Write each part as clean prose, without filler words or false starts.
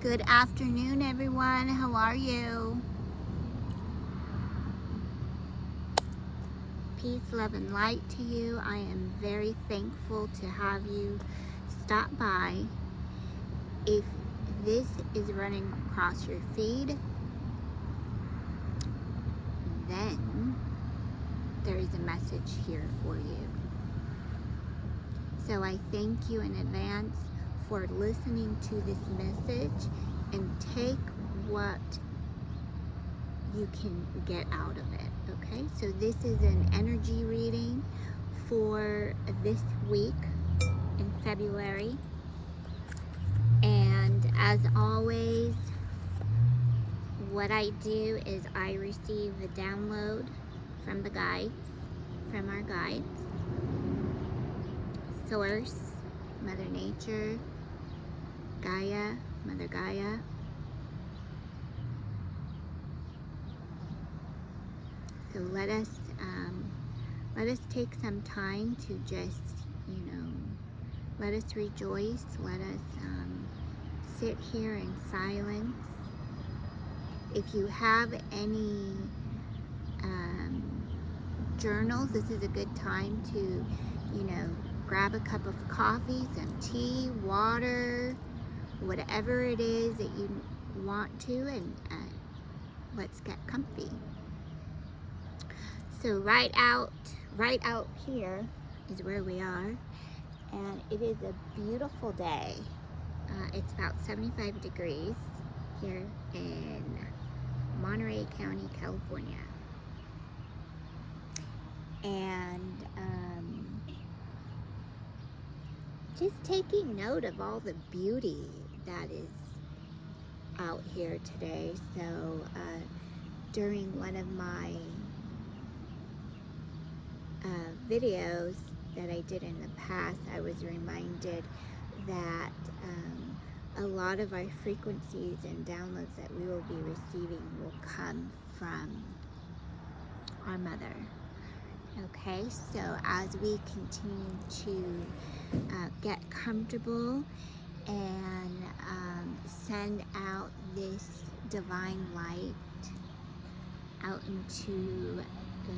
Good afternoon, everyone. How are you? Peace, love, and light to you. I am very thankful to have you stop by. If this is running across your feed, then there is a message here for you. So I thank you in advance for listening to this message and take what you can get out of it, okay? So this is an energy reading for this week in February. And as always, what I do is I receive the download from the guides, from our guides, Source, Mother Nature, Gaia, Mother Gaia. So let us take some time to just, let us rejoice. Let us sit here in silence. If you have any journals, this is a good time to, grab a cup of coffee, some tea, water, whatever it is that you want to, and let's get comfy. So right out here is where we are, and it is a beautiful day. It's about 75 degrees here in Monterey County, California. And just taking note of all the beauty that is out here today. So during one of my videos that I did in the past, I was reminded that a lot of our frequencies and downloads that we will be receiving will come from our mother. Okay, so as we continue to get comfortable and send out this divine light out into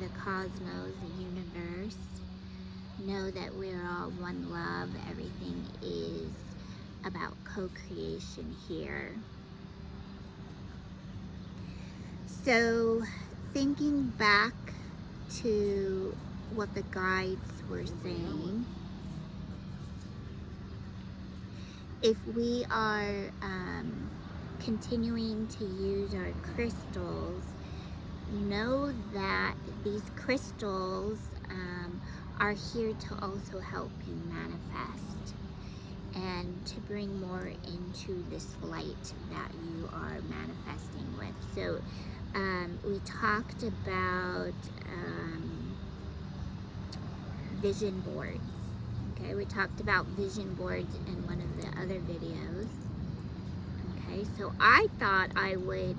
the cosmos, the universe, know that we're all one love. Everything is about co-creation here. So thinking back to what the guides were saying, if we are continuing to use our crystals, know that these crystals are here to also help you manifest and to bring more into this light that you are manifesting with. So we talked about vision boards. Okay, we talked about vision boards in one of the other videos. Okay, so I thought I would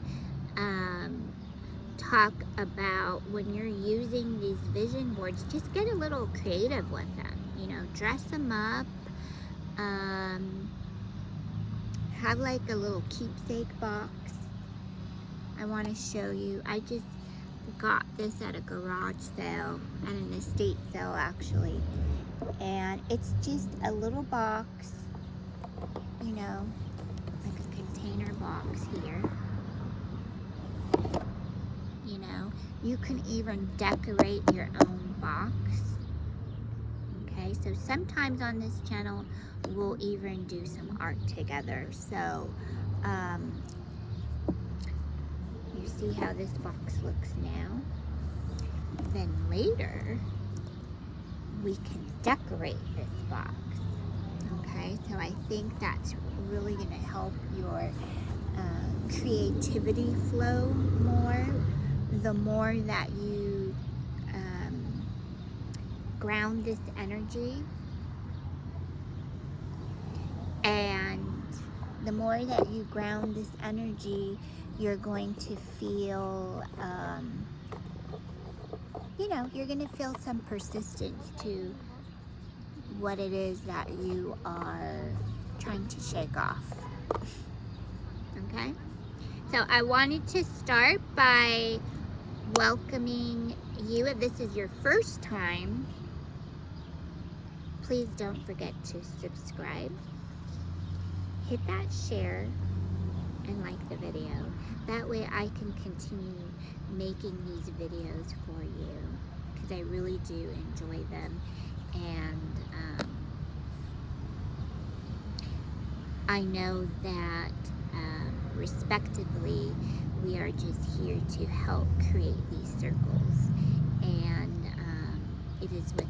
talk about when you're using these vision boards, just get a little creative with them. Dress them up. Have like a little keepsake box. I want to show you. I just got this at a garage sale and an estate sale actually. And it's just a little box, like a container box here. You can even decorate your own box. Okay, so sometimes on this channel we'll even do some art together. So you see how this box looks now. Then later we can decorate this box. Okay, so I think that's really going to help your creativity flow more. The more that you ground this energy, and the more that you ground this energy, you're going to feel, you're going to feel some persistence to what it is that you are trying to shake off. okay? So I wanted to start by welcoming you. If this is your first time, please don't forget to subscribe. Hit that share and like the video. That way I can continue making these videos for you, because I really do enjoy them. And I know that respectively, we are just here to help create these circles. And it is with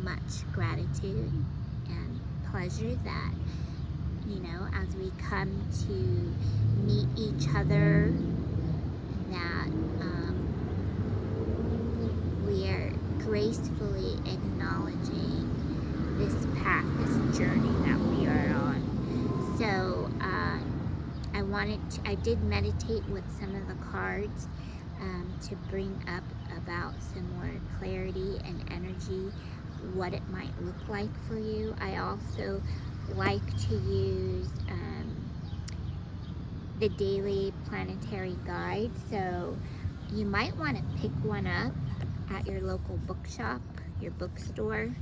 much gratitude and pleasure that, you know, as we come to meet each other, that we are gracefully acknowledging this path, this journey that we are on. So I did meditate with some of the cards to bring up about some more clarity and energy, what it might look like for you. I also like to use the daily planetary guide, so you might want to pick one up at your local bookshop, your bookstore.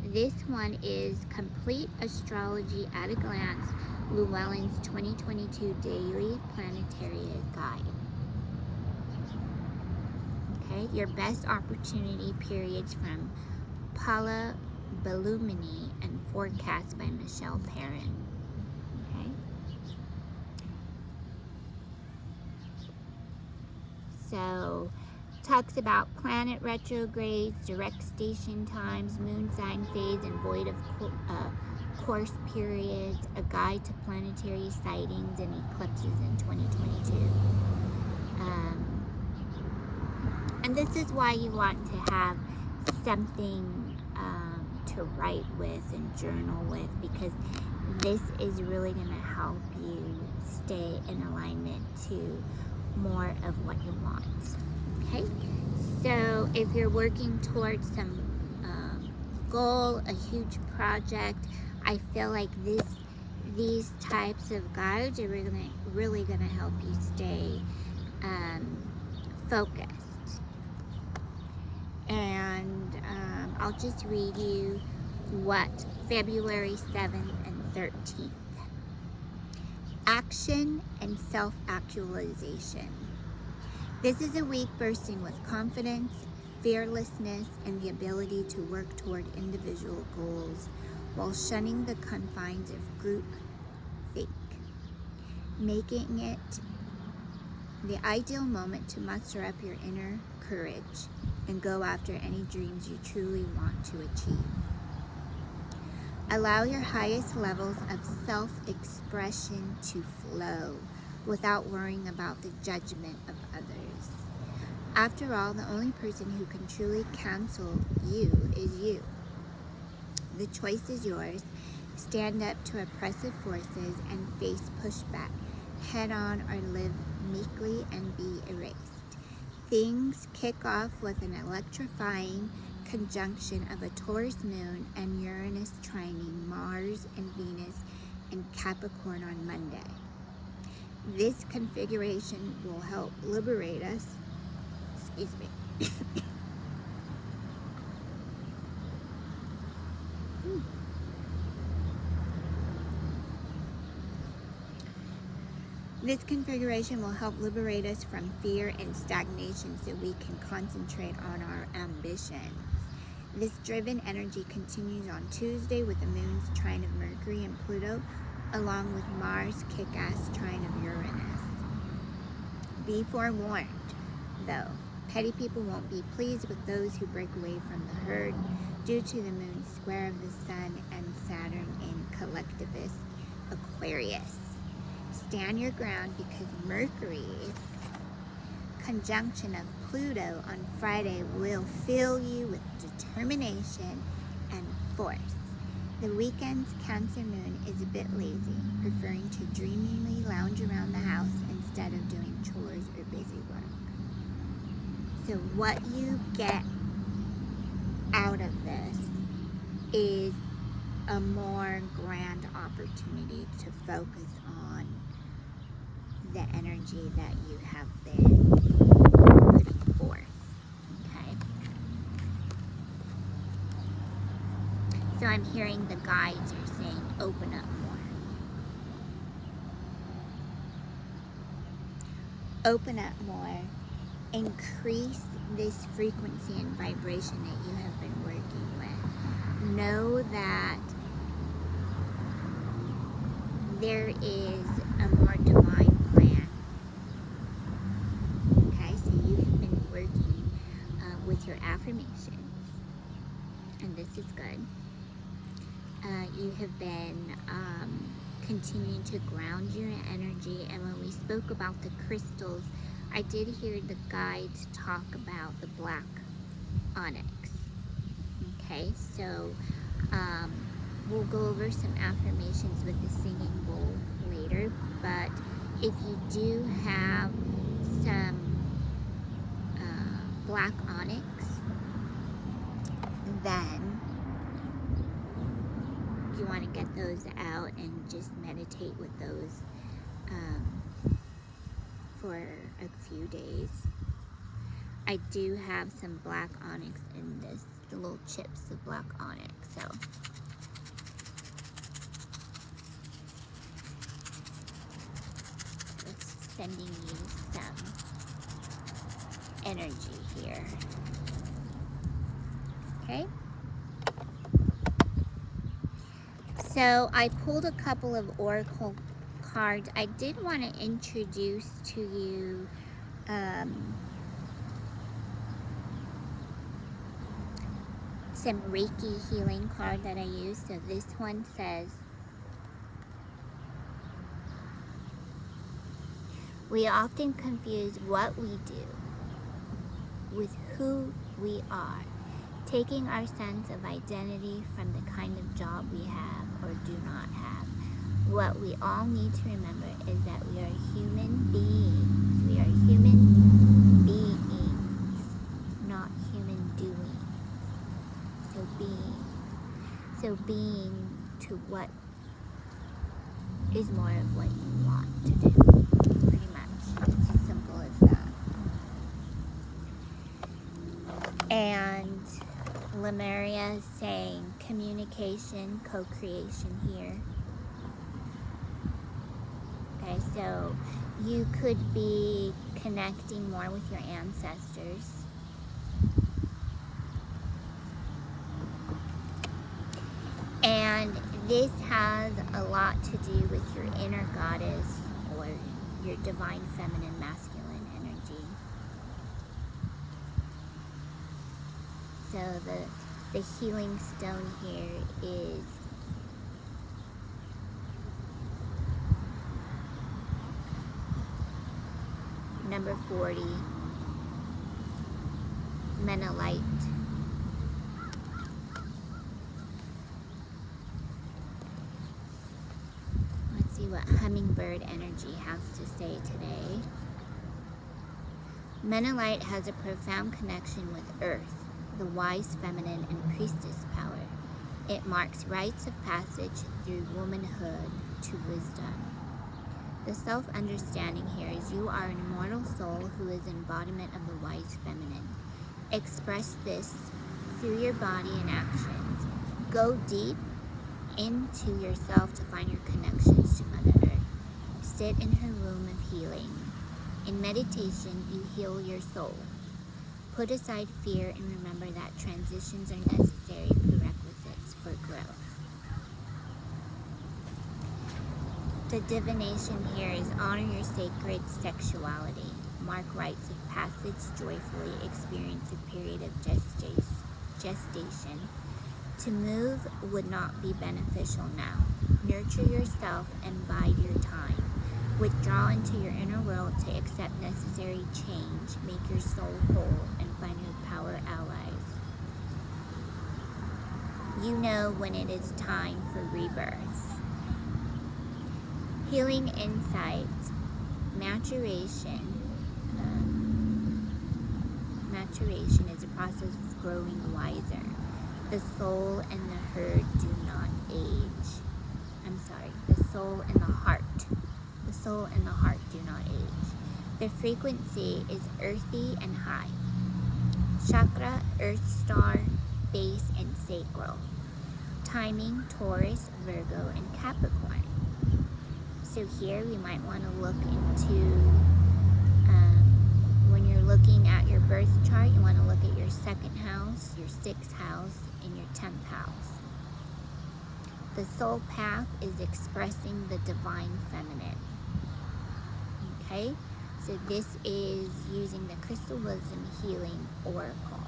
This one is Complete Astrology at a Glance, Llewellyn's 2022 Daily Planetary Guide. Okay, your best opportunity periods from Paula Bellumini and Forecast by Michelle Perrin. Okay. So, talks about planet retrogrades, direct station times, moon sign phase, and void of course periods, a guide to planetary sightings and eclipses in 2022. And this is why you want to have something to write with and journal with, because this is really going to help you stay in alignment to more of what you want. Okay, so if you're working towards some goal, a huge project, I feel like these types of guides are really gonna help you stay focused. And I'll just read you what February 7th and 13th. Action and self-actualization. This is a week bursting with confidence, fearlessness, and the ability to work toward individual goals while shunning the confines of group think, making it the ideal moment to muster up your inner courage and go after any dreams you truly want to achieve. Allow your highest levels of self-expression to flow without worrying about the judgment of others. After all, the only person who can truly cancel you is you. The choice is yours. Stand up to oppressive forces and face pushback head on, or live meekly and be erased. Things kick off with an electrifying conjunction of a Taurus moon and Uranus trining Mars and Venus in Capricorn on Monday. This configuration will help liberate us. Excuse me. This configuration will help liberate us from fear and stagnation so we can concentrate on our ambitions. This driven energy continues on Tuesday with the moon's trine of Mercury and Pluto, along with Mars' kick-ass trine of Uranus. Be forewarned, though. Petty people won't be pleased with those who break away from the herd due to the moon's square of the sun and Saturn in collectivist Aquarius. Stand your ground, because Mercury's conjunction of Pluto on Friday will fill you with determination and force. The weekend's Cancer moon is a bit lazy, preferring to dreamingly lounge around the house instead of doing chores or busy work. So what you get out of this is a more grand opportunity to focus on the energy that you have been putting forth. Okay? So I'm hearing the guides are saying, open up more. Open up more. Increase this frequency and vibration that you have been working with. Know that there is a more divine plan. Okay, so you have been working with your affirmations, and this is good. You have been continuing to ground your energy, and when we spoke about the crystals, I did hear the guides talk about the black onyx. Okay, so we'll go over some affirmations with the singing bowl later, but if you do have some black onyx, then you want to get those out and just meditate with those for a few days. I do have some black onyx in this, the little chips of black onyx, so just sending you some energy here. Okay? So I pulled a couple of oracle cards. I did want to introduce to you some Reiki healing card that I use. So this one says, we often confuse what we do with who we are, taking our sense of identity from the kind of job we have or do not have. What we all need to remember is that we are human beings. We are human beings, not human doing. So being to what is more of what you want to do, pretty much. It's as simple as that. And Lemuria is saying communication, co-creation here. Okay, so you could be connecting more with your ancestors. And this has a lot to do with your inner goddess or your divine feminine masculine energy. So the healing stone here is number 40, Menelite. Let's see what hummingbird energy has to say today. Menelite has a profound connection with Earth, the wise feminine and priestess power. It marks rites of passage through womanhood to wisdom. The self-understanding here is you are an immortal soul who is an embodiment of the wise feminine. Express this through your body and actions. Go deep into yourself to find your connections to Mother Earth. Sit in her room of healing. In meditation, you heal your soul. Put aside fear and remember that transitions are necessary prerequisites for growth. The divination here is honor your sacred sexuality. Mark rites of passage, joyfully experience a period of gestation. To move would not be beneficial now. Nurture yourself and bide your time. Withdraw into your inner world to accept necessary change, make your soul whole, and find your power allies. You know when it is time for rebirth. Healing insight, maturation. Maturation is a process of growing wiser. The soul and the herd do not age. The soul and the heart. The soul and the heart do not age. The frequency is earthy and high. Chakra, earth star, base, and sacral. Timing, Taurus, Virgo, and Capricorn. So here we might want to look into, when you're looking at your birth chart, you want to look at your 2nd house, your 6th house, and your 10th house. The soul path is expressing the divine feminine. Okay? So this is using the Crystal Wisdom Healing Oracle.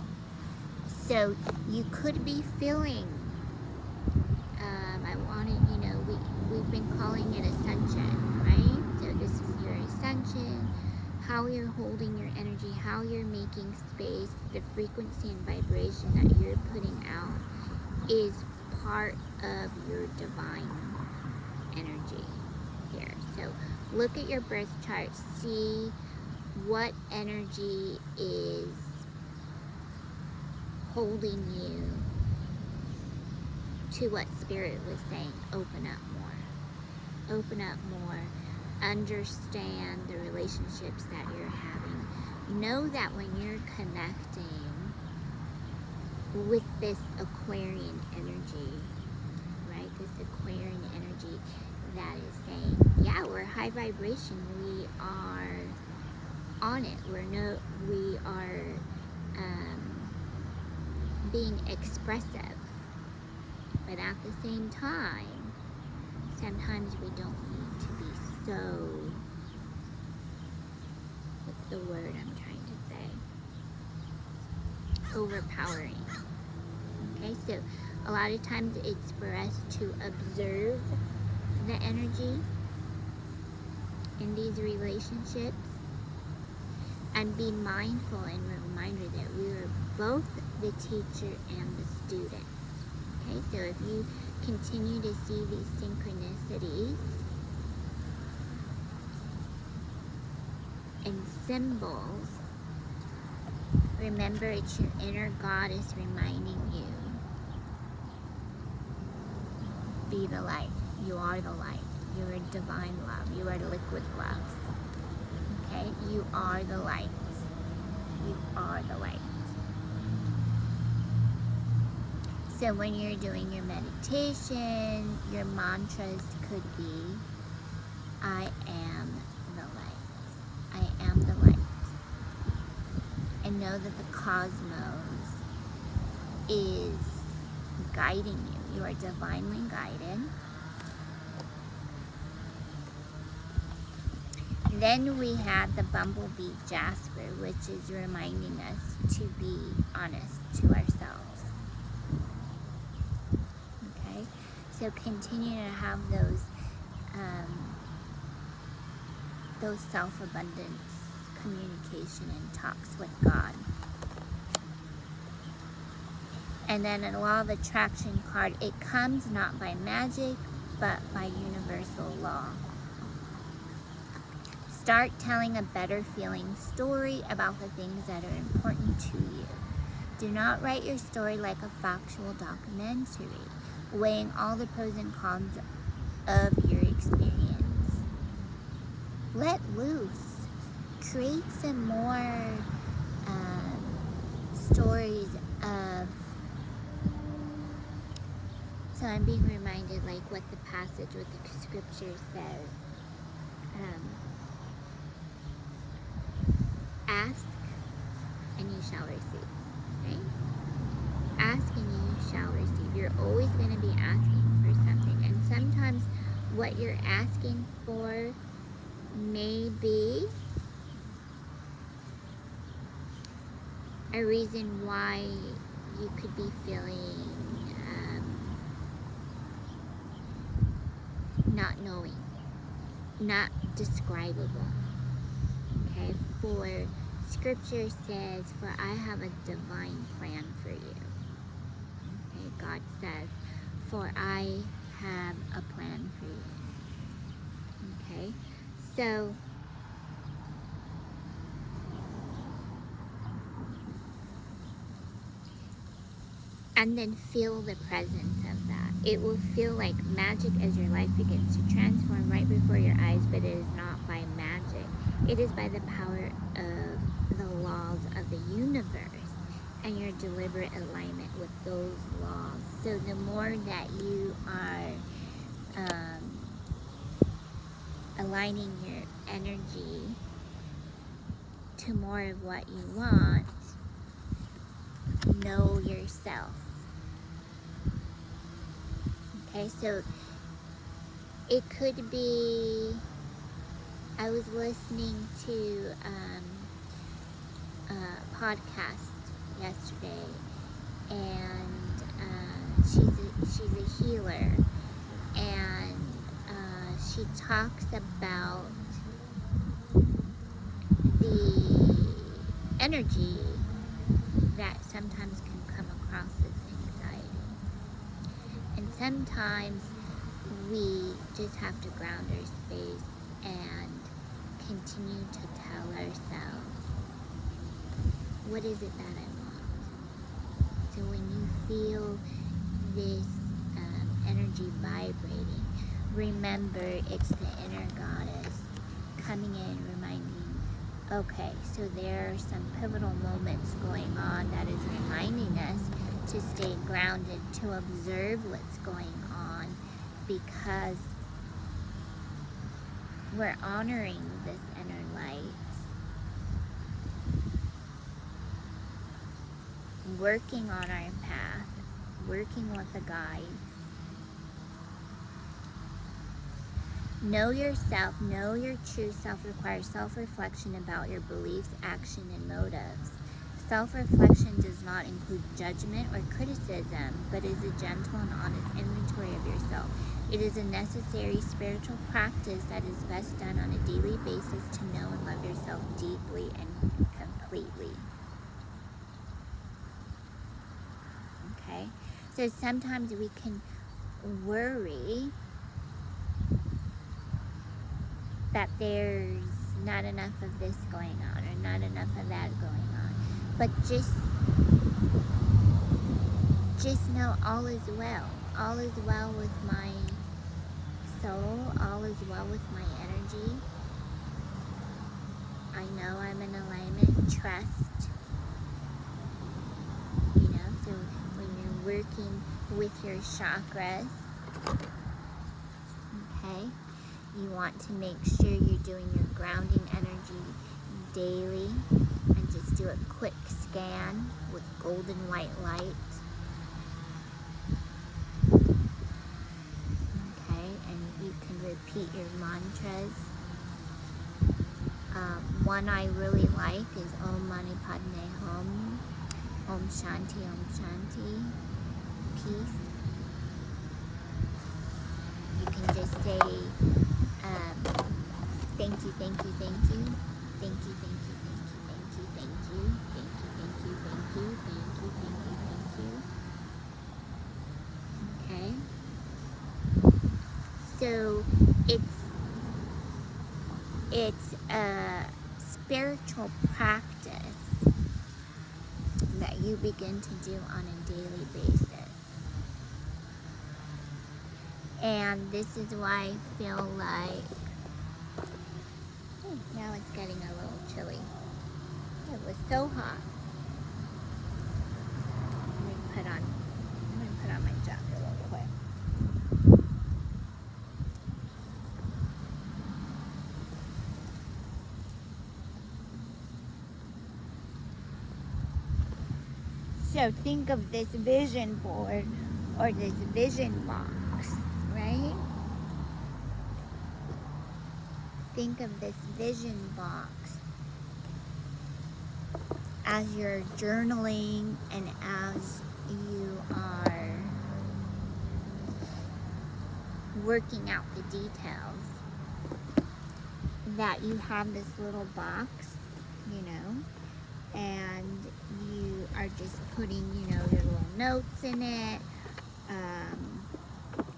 So you could be feeling, we've been calling it Ascension, right? So this is your Ascension, how you're holding your energy, how you're making space, the frequency and vibration that you're putting out is part of your divine energy here. So look at your birth chart, see what energy is holding you to what Spirit was saying. Open up more. Open up more. Understand the relationships that you're having. Know that when you're connecting with this Aquarian energy, right? This Aquarian energy that is saying, yeah, we're high vibration. We are on it. We are being expressive. But at the same time, sometimes we don't need to be so, what's the word I'm trying to say? Overpowering. Okay, so a lot of times it's for us to observe the energy in these relationships and be mindful and reminder that we are both the teacher and the student. Okay, so if you continue to see these synchronicities and symbols, remember it's your inner goddess reminding you, be the light. You are the light. You are divine love. You are liquid love. Okay, you are the light. You are the light. So when you're doing your meditation, your mantras could be, I am the light. I am the light. And know that the cosmos is guiding you. You are divinely guided. Then we have the bumblebee Jasper, which is reminding us to be honest to ourselves. Okay, so continue to have those self-abundance communication and talks with God. And then a Law of Attraction card, it comes not by magic, but by universal law. Start telling a better feeling story about the things that are important to you. Do not write your story like a factual documentary, weighing all the pros and cons of your experience. Let loose. Create some more stories of, so I'm being reminded like what the passage, what the scripture says. Ask and you shall receive, right? Ask and you shall receive. You're always going to be asking for something. And sometimes what you're asking for may be a reason why you could be feeling not knowing, not describable. Okay, for scripture says, for I have a divine plan for you. Okay, God says, for I have a plan for you. Okay, so and then feel the presence of that. It will feel like magic as your life begins to transform right before your eyes, but it is not by magic. It is by the power of the laws of the universe and your deliberate alignment with those laws. So the more that you are aligning your energy to more of what you want, know yourself. Okay, so it could be, I was listening to a podcast yesterday, and she's a healer, and she talks about the energy that sometimes can come across as anxiety. And sometimes we just have to ground our space and continue to tell ourselves, what is it that I want? So when you feel this energy vibrating, remember it's the inner goddess coming in, reminding, okay, so there are some pivotal moments going on that is reminding us to stay grounded, to observe what's going on, because we're honoring this inner light, working on our path, working with the guides. Know yourself, know your true self requires self-reflection about your beliefs, action, and motives. Self-reflection does not include judgment or criticism, but is a gentle and honest inventory of yourself. It is a necessary spiritual practice that is best done on a daily basis to know and love yourself deeply and completely. Okay? So sometimes we can worry that there's not enough of this going on or not enough of that going on. But just know all is well. All is well with my soul. All is well with my energy. I know I'm in alignment. Trust. You know, so when you're working with your chakras, okay, you want to make sure you're doing your grounding energy daily, and just do a quick scan with golden white light. Okay, and you can repeat your mantras. One I really like is Om Mani Padme Hum, Om Shanti, peace. You can just say, thank you, thank you, thank you, thank you, thank you, thank you, thank you, thank you, thank you, thank you, thank you, thank you, thank you, thank you. Okay? So it's a spiritual practice that you begin to do on a daily basis. And this is why I feel like, now it's getting a little chilly. It was so hot. I'm gonna put on my jacket real quick. So think of this vision board or this vision box, right? Think of this vision box as you're journaling and as you are working out the details, that you have this little box, you know, and you are just putting, you know, your little notes in it,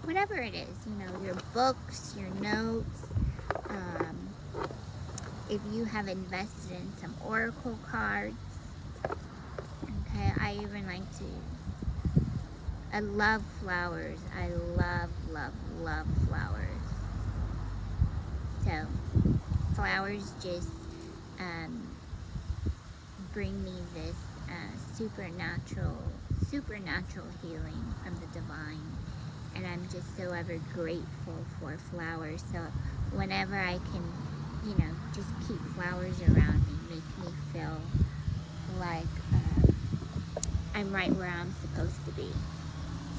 whatever it is, you know, your books, your notes, if you have invested in some oracle cards. Okay, I even like to I love flowers. I love, love, love flowers. So, flowers just bring me this supernatural healing from the divine. And I'm just so ever grateful for flowers. So whenever I can, just keep flowers around me, make me feel like I'm right where I'm supposed to be.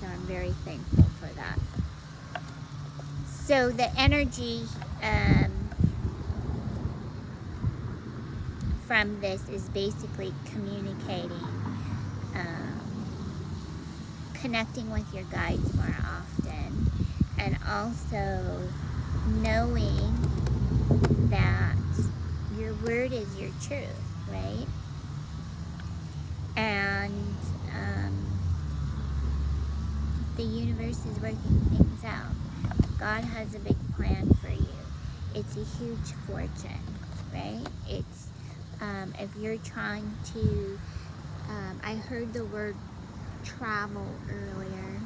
So I'm very thankful for that. So the energy from this is basically communicating, connecting with your guides more often, and also knowing that your word is your truth, right? And the universe is working things out. God has a big plan for you. It's a huge fortune, right? It's if you're trying to, I heard the word travel earlier,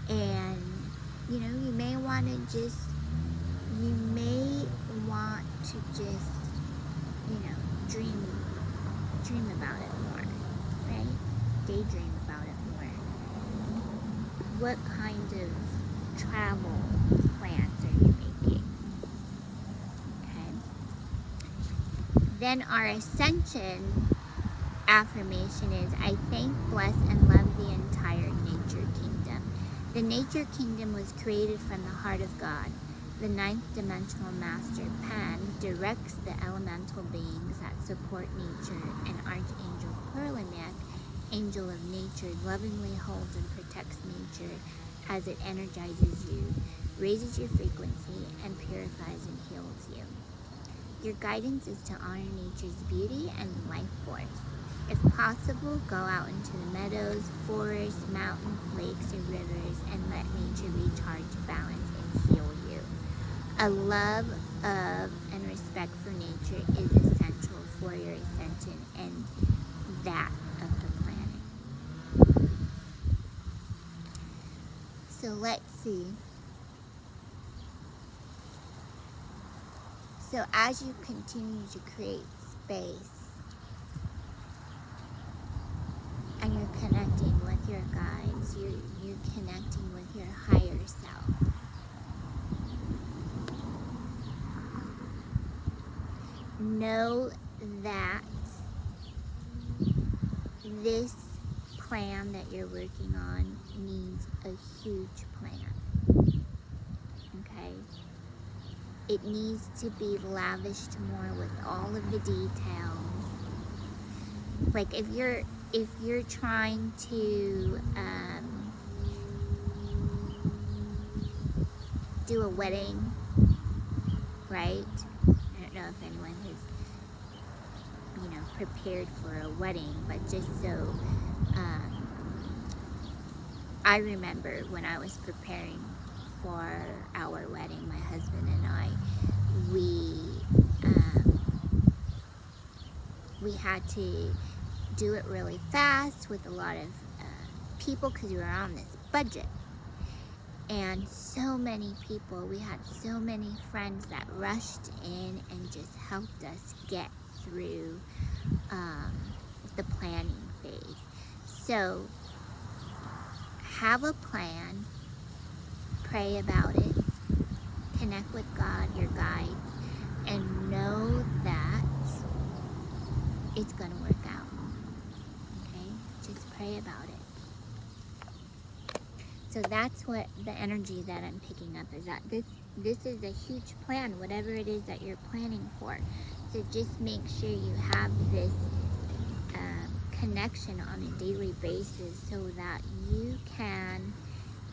and you may want to just dream about it more, right? Daydream about it more. What kind of travel plans are you making? Okay. Then our Ascension affirmation is, I thank, bless, and love the entire nature kingdom. The nature kingdom was created from the heart of God. The ninth dimensional master pen directs the elemental beings that support nature, and Archangel Perlineth, angel of nature, lovingly holds and protects nature as it energizes you, raises your frequency, and purifies and heals you. Your guidance is to honor nature's beauty and life force. If possible, go out into the meadows, forests, mountains, lakes, or rivers, and let nature recharge, balance, and heal you. A love of and respect for nature is essential for your ascension and that of the planet. So let's see. So as you continue to create space and you're connecting with your guides, you're connecting with your higher self. Know that this plan that you're working on needs a huge plan. Okay? It needs to be lavished more with all of the details. Like if you're trying to do a wedding, right? I don't know if anyone has prepared for a wedding, but just so I remember when I was preparing for our wedding, my husband and I, we had to do it really fast with a lot of people because we were on this budget. And so many people, we had so many friends that rushed in and just helped us get through the planning phase. So have a plan, pray about it, connect with God, your guides, and know that it's going to work out. Okay? Just pray about it. So that's what the energy that I'm picking up is, that this is a huge plan, whatever it is that you're planning for. So just make sure you have this connection on a daily basis so that you can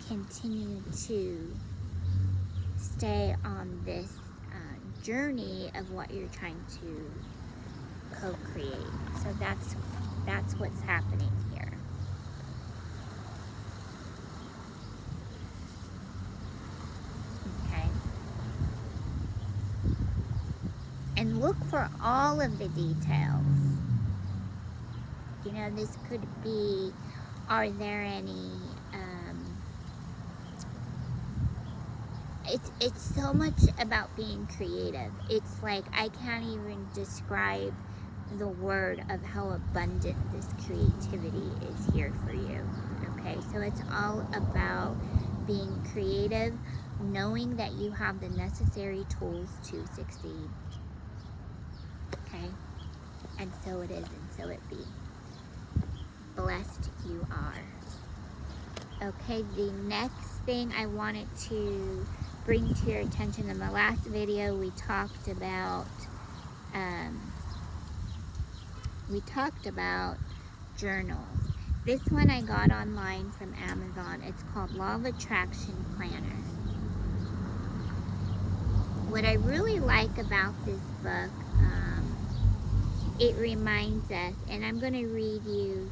continue to stay on this journey of what you're trying to co-create. So that's what's happening here. Okay. And look for all of the details. know, this could be, are there any, it's so much about being creative. It's like, I can't even describe the word of how abundant this creativity is here for you. Okay, so it's all about being creative, knowing that you have the necessary tools to succeed. Okay, and so it is, and so it be. Blessed you are. Okay, the next thing I wanted to bring to your attention, in the last video we talked about journals. This one I got online from Amazon. It's called Law of Attraction Planner. What I really like about this book, it reminds us, and I'm going to read you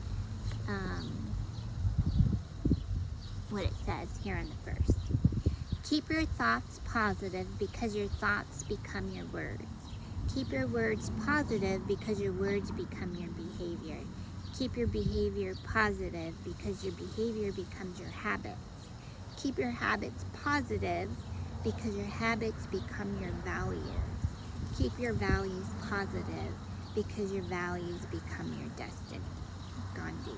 what it says here on the first. Keep your thoughts positive because your thoughts become your words. Keep your words positive because your words become your behavior. Keep your behavior positive because your behavior becomes your habits. Keep your habits positive because your habits become your values. Keep your values positive because your values become your destiny. Gandhi.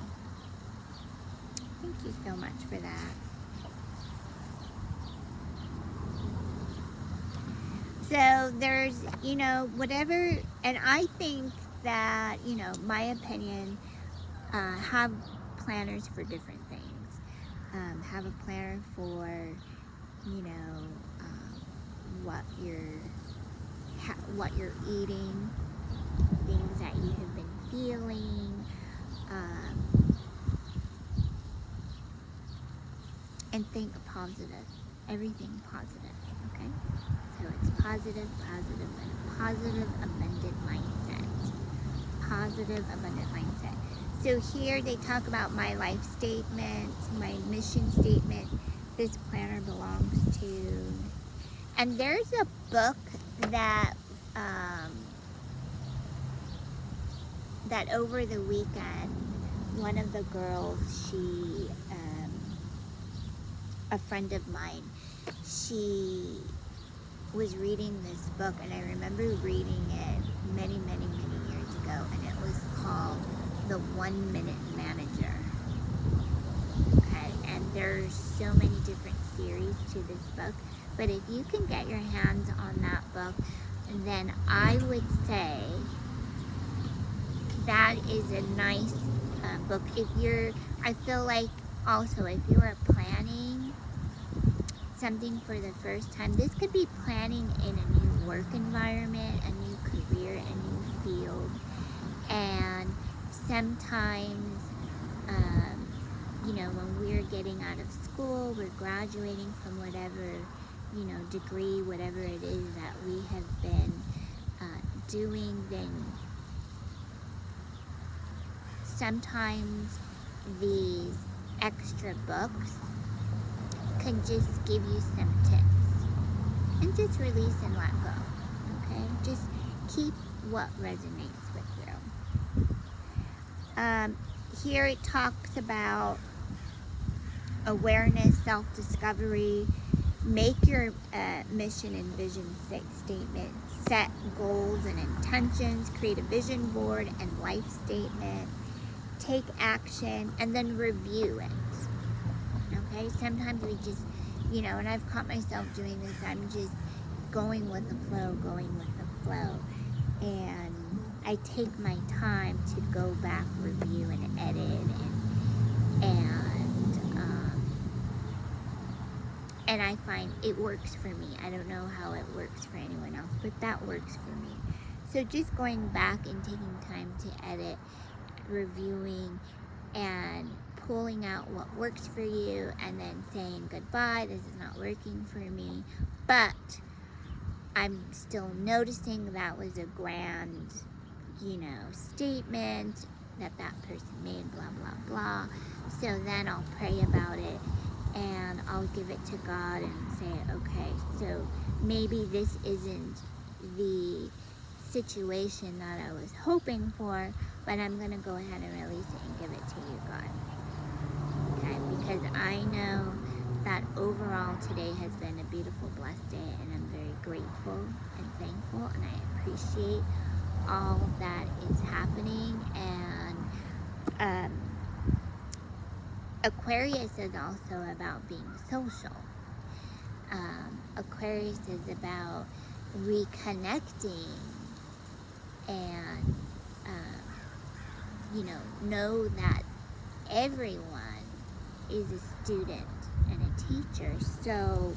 Thank you so much for that. So there's, you know, whatever, and I think that, you know, my opinion, have planners for different things. Have a planner for, you know, what you're eating, things that you have been feeling, and think positive, everything positive, okay? So it's positive, positive, and a positive, abundant mindset. Positive, abundant mindset. So here they talk about my life statement, my mission statement. This planner belongs to, and there's a book that that over the weekend, one of the girls, she, a friend of mine, she was reading this book, and I remember reading it many, many, many years ago, and it was called The 1 Minute Manager. Okay, and there's so many different series to this book, but if you can get your hands on that book, then I would say that is a nice book. If you're, I feel like also if you are planning something for the first time, this could be planning in a new work environment, a new career, a new field. And sometimes, you know, when we're getting out of school, we're graduating from whatever, you know, degree, whatever it is that we have been doing, then sometimes these extra books can just give you some tips and just release and let go. Okay, just keep what resonates with you. Here it talks about awareness, self-discovery. Make your mission and vision statement. Set goals and intentions. Create a vision board and life statement. Take action and then review it. Okay, sometimes we just, you know, and I've caught myself doing this, I'm just going with the flow, and I take my time to go back, review, and edit, and I find it works for me. I don't know how it works for anyone else, but that works for me. So just going back and taking time to edit, reviewing, and pulling out what works for you, and then saying goodbye, this is not working for me, but I'm still noticing that was a grand, you know, statement that person made, blah, blah, blah. So then I'll pray about it, and I'll give it to God and say, okay, so maybe this isn't the situation that I was hoping for, but I'm going to go ahead and release it and give it to you, God. Okay, because I know that overall today has been a beautiful, blessed day, and I'm very grateful and thankful, and I appreciate all that is happening. And Aquarius is also about being social. Aquarius is about reconnecting and, know that everyone is a student and a teacher. So,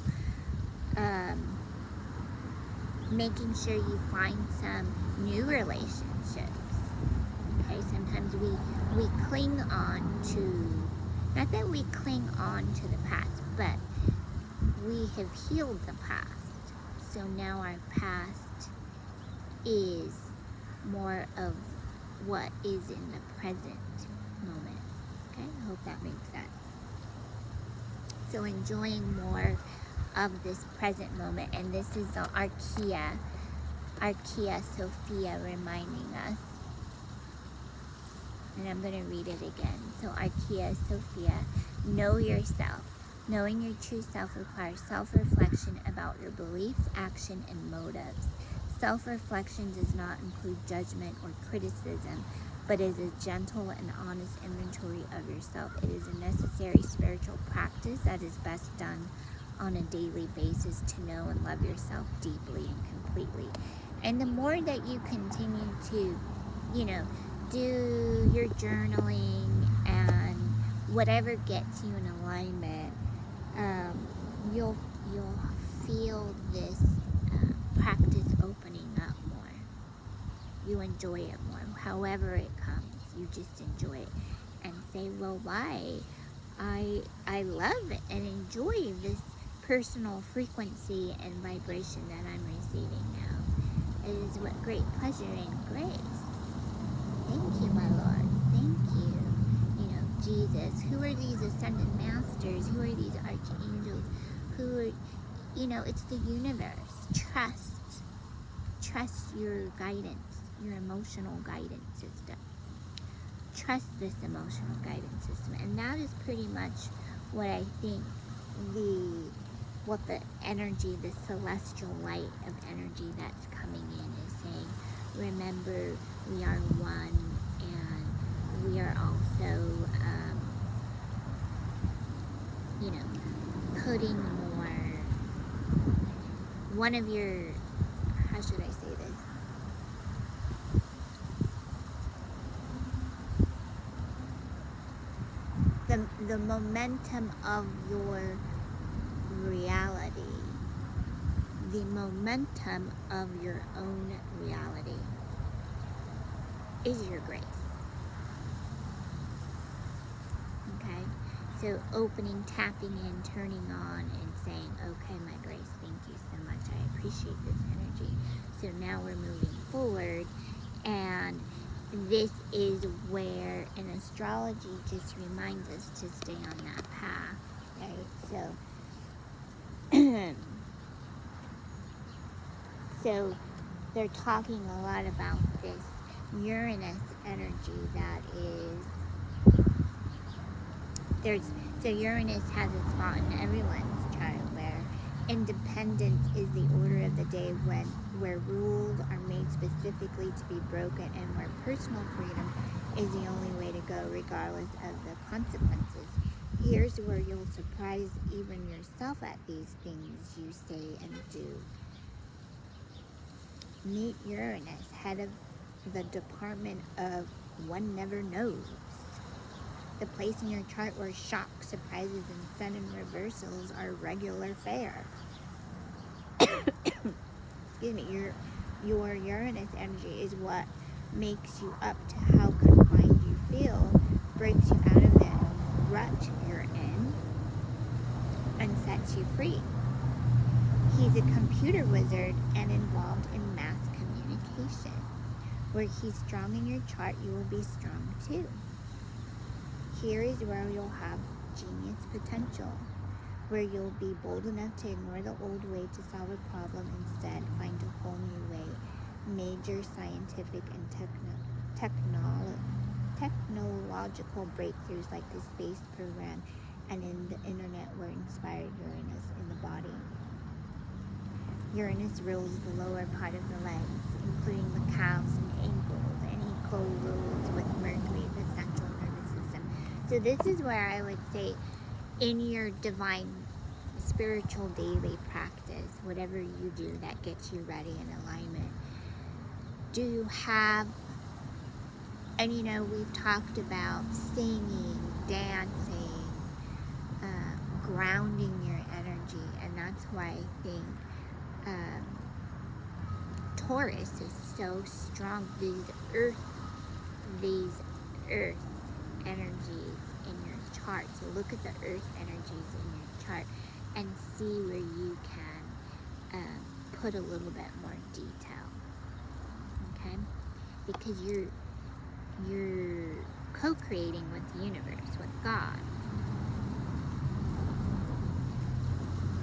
making sure you find some new relationships. Okay, sometimes we cling on to, not that we cling on to the past, but we have healed the past. So now our past is more of what is in the present moment. Okay, I hope that makes sense. So enjoying more of this present moment, and this is the Archaea Sophia reminding us. And I'm going to read it again. So Archaea Sophia, know yourself. Knowing your true self requires self-reflection about your beliefs, action, and motives. Self-reflection does not include judgment or criticism, but is a gentle and honest inventory of yourself. It is a necessary spiritual practice that is best done on a daily basis to know and love yourself deeply and completely. And the more that you continue to, do your journaling and whatever gets you in alignment, you'll feel this practice opening up more. You enjoy it more. However it comes, you just enjoy it and say, well, why? I love it and enjoy this personal frequency and vibration that I'm receiving now. It is with great pleasure and grace. Thank you, my Lord. Thank you. Jesus. Who are these ascended masters? Who are these archangels? Who are, it's the universe. Trust your guidance, your emotional guidance system. Trust this emotional guidance system. And that is pretty much what I think what the energy, the celestial light of energy that's coming in is saying. Remember, we are one, and we are also, putting more, one of your, how should I say this? The momentum of your reality, the momentum of your own reality is your grace. Okay? So opening, tapping in, turning on, and saying, okay, my grace, thank you so much. I appreciate this energy. So now we're moving forward, and this is where an astrology just reminds us to stay on that path, right? So they're talking a lot about this Uranus energy that is, so Uranus has a spot in everyone's chart where independence is the order of the day, where rules are made specifically to be broken, and where personal freedom is the only way to go regardless of the consequences. Here's where you'll surprise even yourself at these things you say and do. Meet Uranus, head of the department of one never knows. The place in your chart where shock, surprises, and sudden reversals are regular fare. Excuse me, your Uranus energy is what makes you up to how confined you feel, breaks you out of that rut you're in, and sets you free. He's a computer wizard and involved in mass communication. Where he's strong in your chart, you will be strong too. Here is where you'll have genius potential, where you'll be bold enough to ignore the old way to solve a problem, instead find a whole new way. Major scientific and technological breakthroughs like the space program and in the internet were inspired Uranus in the body. Uranus rules the lower part of the legs, including the calves and ankles, and he co-rules with Mercury, the central nervous system. So this is where I would say, in your divine spiritual daily practice, whatever you do that gets you ready in alignment, do you have, and you know, we've talked about singing, dancing, grounding your energy, and that's why I think Taurus is so strong. These earth energies in your chart. So look at the earth energies in your chart and see where you can put a little bit more detail. Okay, because you're co-creating with the universe, with God.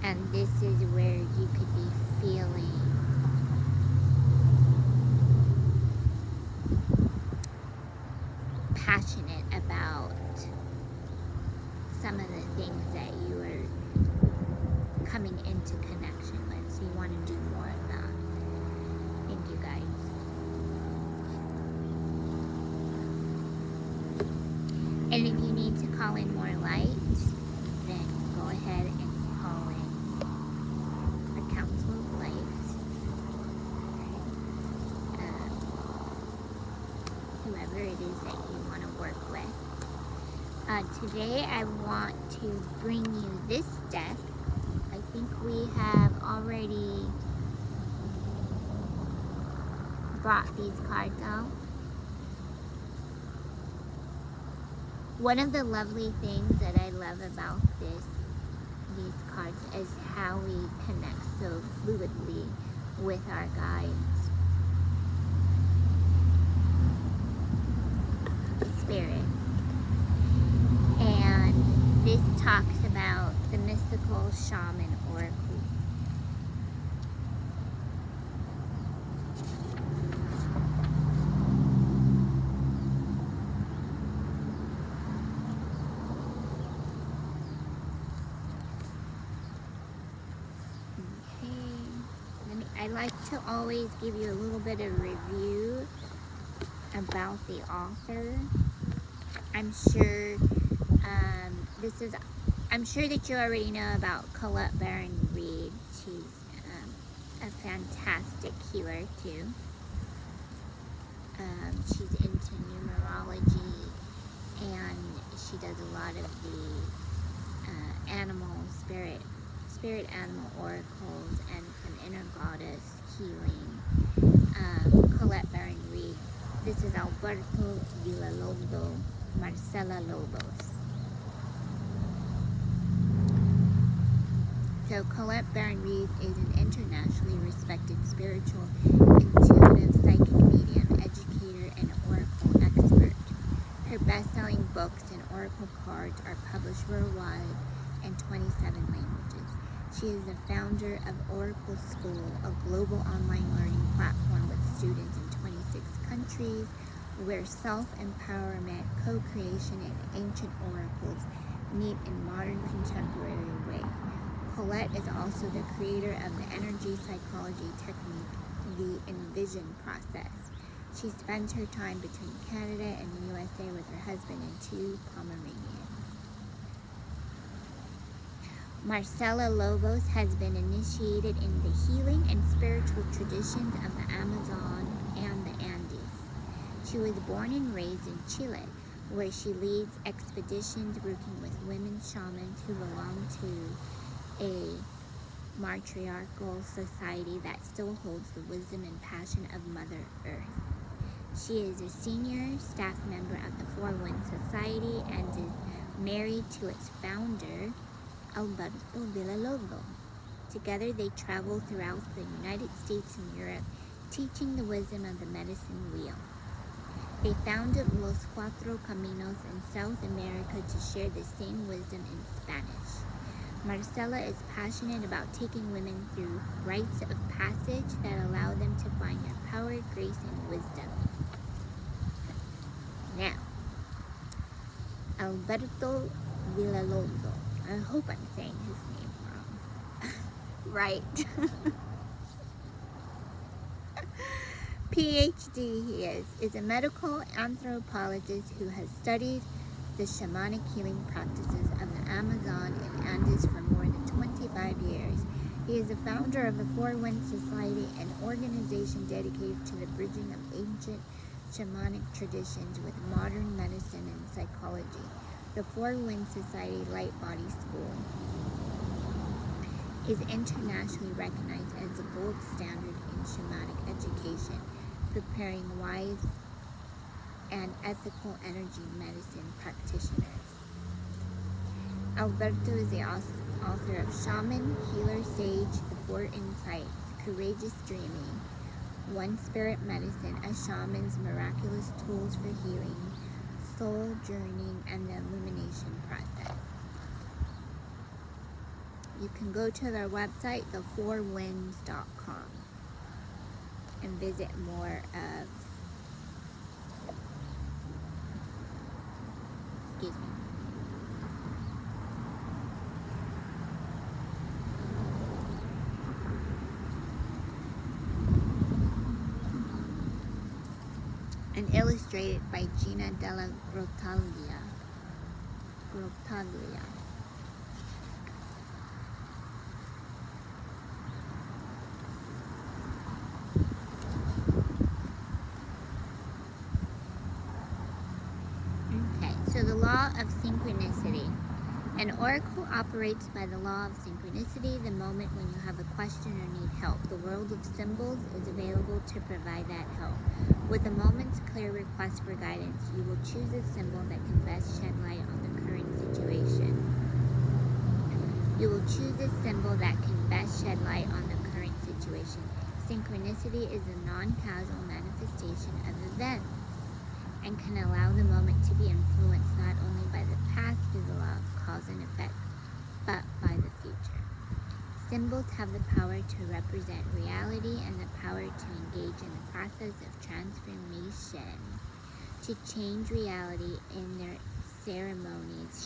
And this is where you could be feeling passionate about some of the things that you are coming into connection with. So you want to do more of that. Thank you, guys. And if you need to call in more light, then go ahead and call in a council of light. Whoever it is that you want to work with. Today I want to bring you this deck. I think we have already brought these cards out. One of the lovely things that I love about these cards is how we connect so fluidly with our guides. Spirit. And this talks about the mystical shaman oracle. I like to always give you a little bit of review about the author. I'm sure I'm sure that you already know about Colette Baron-Reid. She's a fantastic healer too. She's into numerology, and she does a lot of the animal spirit animal oracles and some inner goddess healing. Colette Baron-Reid. This is Alberto Villalondo, Marcela Lobos. So Colette Baron-Reid is an internationally respected spiritual, intuitive, psychic medium, educator, and oracle expert. Her best-selling books and oracle cards are published worldwide in 27 languages. She is the founder of Oracle School, a global online learning platform with students in 26 countries, where self-empowerment, co-creation, and ancient oracles meet in modern contemporary way. Colette is also the creator of the energy psychology technique, the Envision process. She spends her time between Canada and the USA with her husband and 2 Pomeranians. Marcela Lobos has been initiated in the healing and spiritual traditions of the Amazon and the Andes. She was born and raised in Chile, where she leads expeditions working with women shamans who belong to a matriarchal society that still holds the wisdom and passion of Mother Earth. She is a senior staff member of the Four Winds Society and is married to its founder, Alberto Villalondo. Together they travel throughout the United States and Europe, teaching the wisdom of the medicine wheel. They founded Los Cuatro Caminos in South America to share the same wisdom in Spanish. Marcela is passionate about taking women through rites of passage that allow them to find their power, grace, and wisdom. Alberto Villalondo. I hope I'm saying his name wrong. Right. PhD he is a medical anthropologist who has studied the shamanic healing practices of the Amazon and Andes for more than 25 years. He is the founder of the Four Winds Society, an organization dedicated to the bridging of ancient shamanic traditions with modern medicine and psychology. The Four Winds Society Light Body School is internationally recognized as the gold standard in shamanic education, preparing wise and ethical energy medicine practitioners. Alberto is the author of Shaman, Healer, Sage, The Four Insights, Courageous Dreaming, One Spirit Medicine, A Shaman's Miraculous Tools for Healing, Soul Journeying, and the Illumination Process. You can go to their website, thefourwinds.com, and visit more of, excuse me, and illustrated by Gina della Grottaglia. Okay, so the Law of Synchronicity. An oracle operates by the law of synchronicity. The moment when you have a question or need help, the world of symbols is available to provide that help. With a moment's clear request for guidance, you will choose a symbol that can best shed light on the current situation. You will choose a symbol that can best shed light on the current situation. Synchronicity is a non-causal manifestation of events and can allow the moment to be influenced not only by the past through the law of cause and effect, but by the future. Symbols have the power to represent reality and the power to engage in the process of transformation, to change reality in their ceremonies.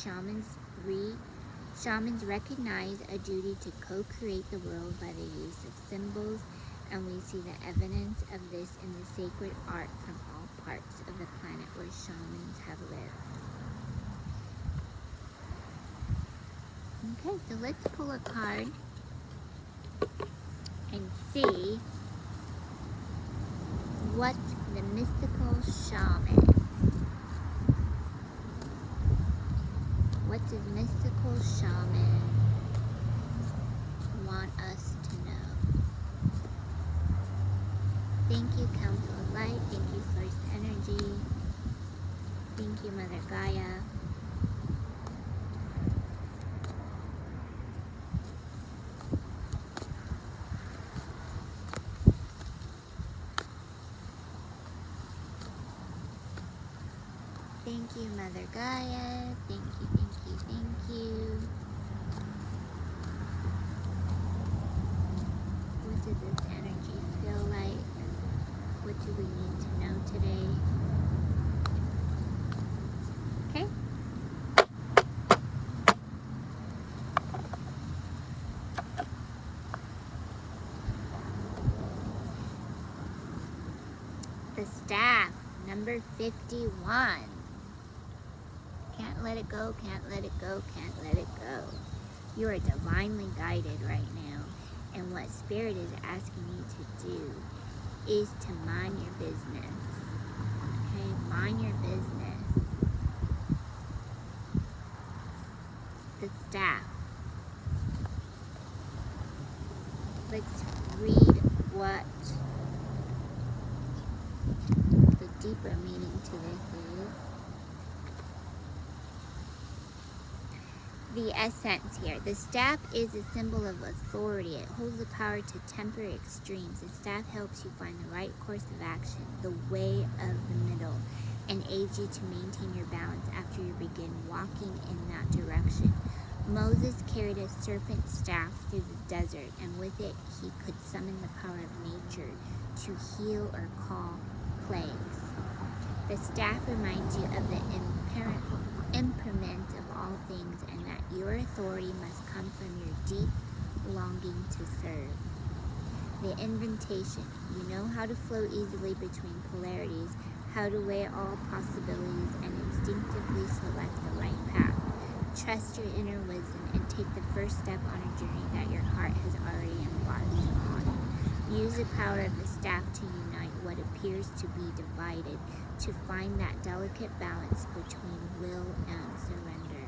Shamans recognize a duty to co-create the world by the use of symbols, and we see the evidence of this in the sacred art from all parts of the planet where shamans have lived. Okay, so let's pull a card and see what the mystical shaman, what does mystical shaman want us to know? Thank you, Council of Light. Thank you, Source Energy. Thank you, Mother Gaia. Thank you, Mother Gaia. Thank you, thank you, thank you. What does this energy feel like? What do we need to know today? Okay. The staff, number 51. Can't let it go, can't let it go, can't let it go. You are divinely guided right now. And what Spirit is asking you to do is to mind your business. Okay, mind your business. The staff. Let's read what the deeper meaning to this is. The essence here. The staff is a symbol of authority. It holds the power to temper extremes. The staff helps you find the right course of action, the way of the middle, and aids you to maintain your balance after you begin walking in that direction. Moses carried a serpent staff through the desert, and with it he could summon the power of nature to heal or call plagues. The staff reminds you of the implement of all things, and that your authority must come from your deep longing to serve. The invitation: you know how to flow easily between polarities, how to weigh all possibilities, and instinctively select the right path. Trust your inner wisdom and take the first step on a journey that your heart has already embarked upon. Use the power of the staff to unite what appears to be divided, to find that delicate balance between will and surrender.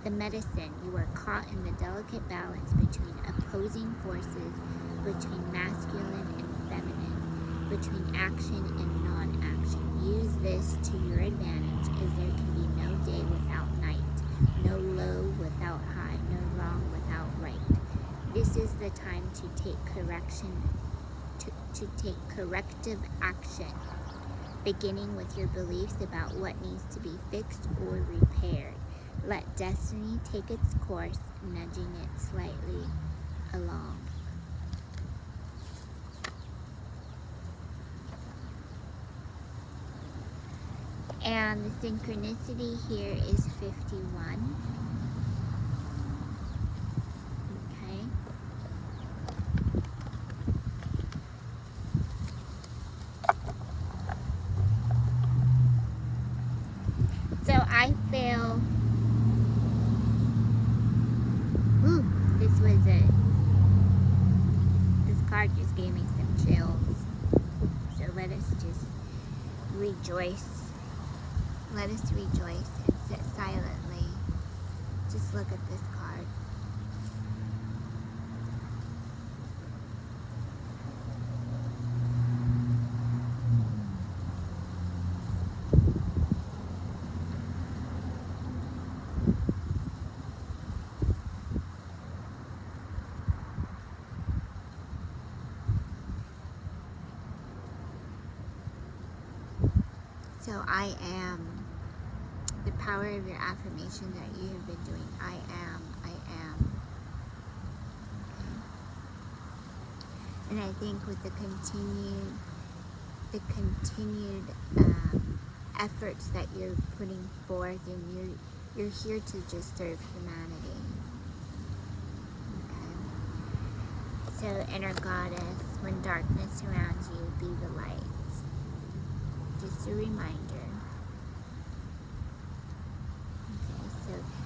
The medicine: you are caught in the delicate balance between opposing forces, between masculine and feminine, between action and non-action. Use this to your advantage, as there can be no day without night, no low without high, no wrong without right. This is the time to take corrective action, beginning with your beliefs about what needs to be fixed or repaired. Let destiny take its course, nudging it slightly along. And the synchronicity here is 51. Okay. So I feel, this card just gave me some chills. So let us just rejoice. Let us rejoice and sit silently. Just look at this card. So I am. The power of your affirmation that you have been doing. I am. Okay. And I think with the continued efforts that you're putting forth, and you're here to just serve humanity. Okay. So inner goddess, when darkness surrounds you, be the light. Just a reminder.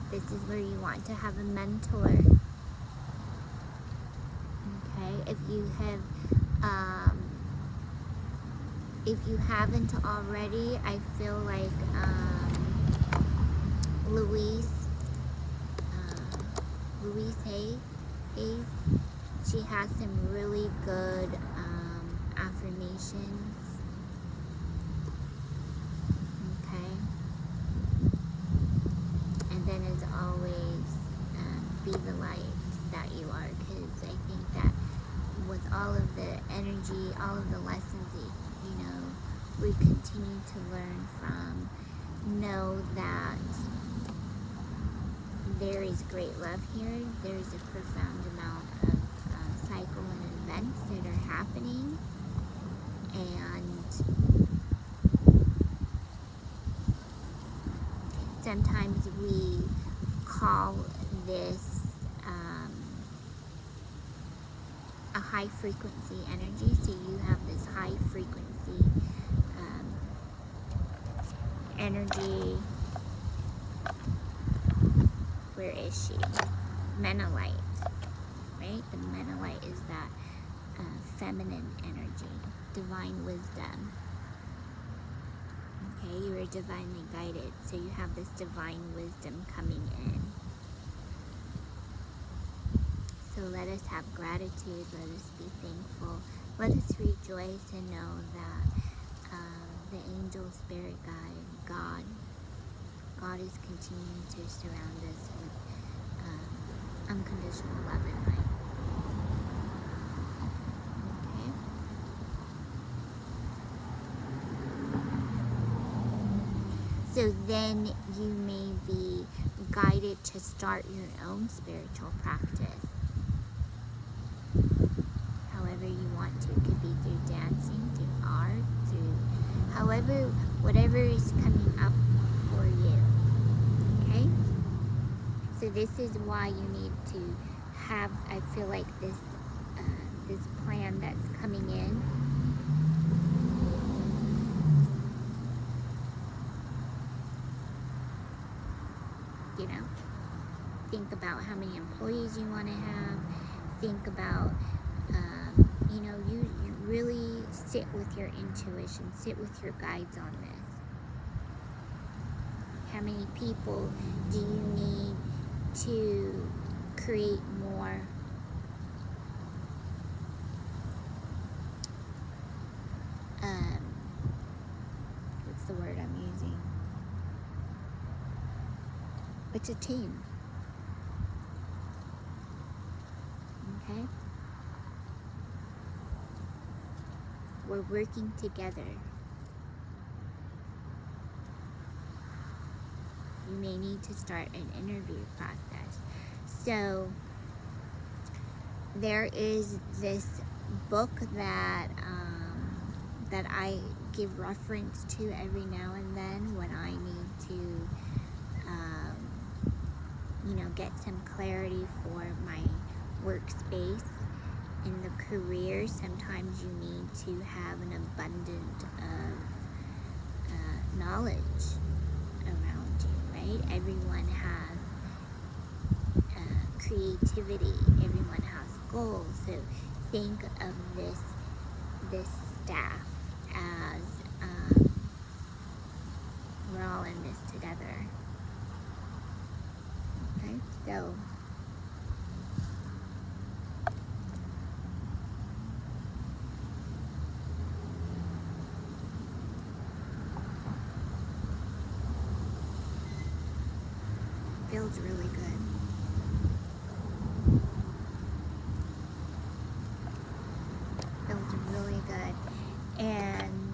This is where you want to have a mentor. Okay, if you haven't already, I feel like Louise Hayes, she has some really good affirmations. As always, be the light that you are, because I think that with all of the energy, all of the lessons that, we continue to learn from, know that there is great love here. There is a profound amount of cycle and events that are happening, and sometimes we call this a high frequency energy. So you have this high frequency energy. Where is she? Menelite, right? The Menelite is that feminine energy, divine wisdom. Okay, you are divinely guided, so you have this divine wisdom coming in. So let us have gratitude, let us be thankful, let us rejoice and know that the angel, spirit guide, God is continuing to surround us with unconditional love and light. So then you may be guided to start your own spiritual practice. However you want to. It could be through dancing, through art, through whatever is coming up for you. this is why you need to have, I feel like this plan that's coming in. You know, think about how many employees you want to have. Think about, you know, you really sit with your intuition, sit with your guides on this. How many people do you need to create more what's the word I'm using? It's a team. Okay? We're working together. You may need to start an interview process. So there is this book that that I give reference to every now and then when I need to you know, get some clarity for my workspace. In the career, sometimes you need to have an abundance of knowledge around you, right? Everyone has creativity, everyone has goals. So think of this staff as we're all in this together. Okay, so feels really good. Feels really good. And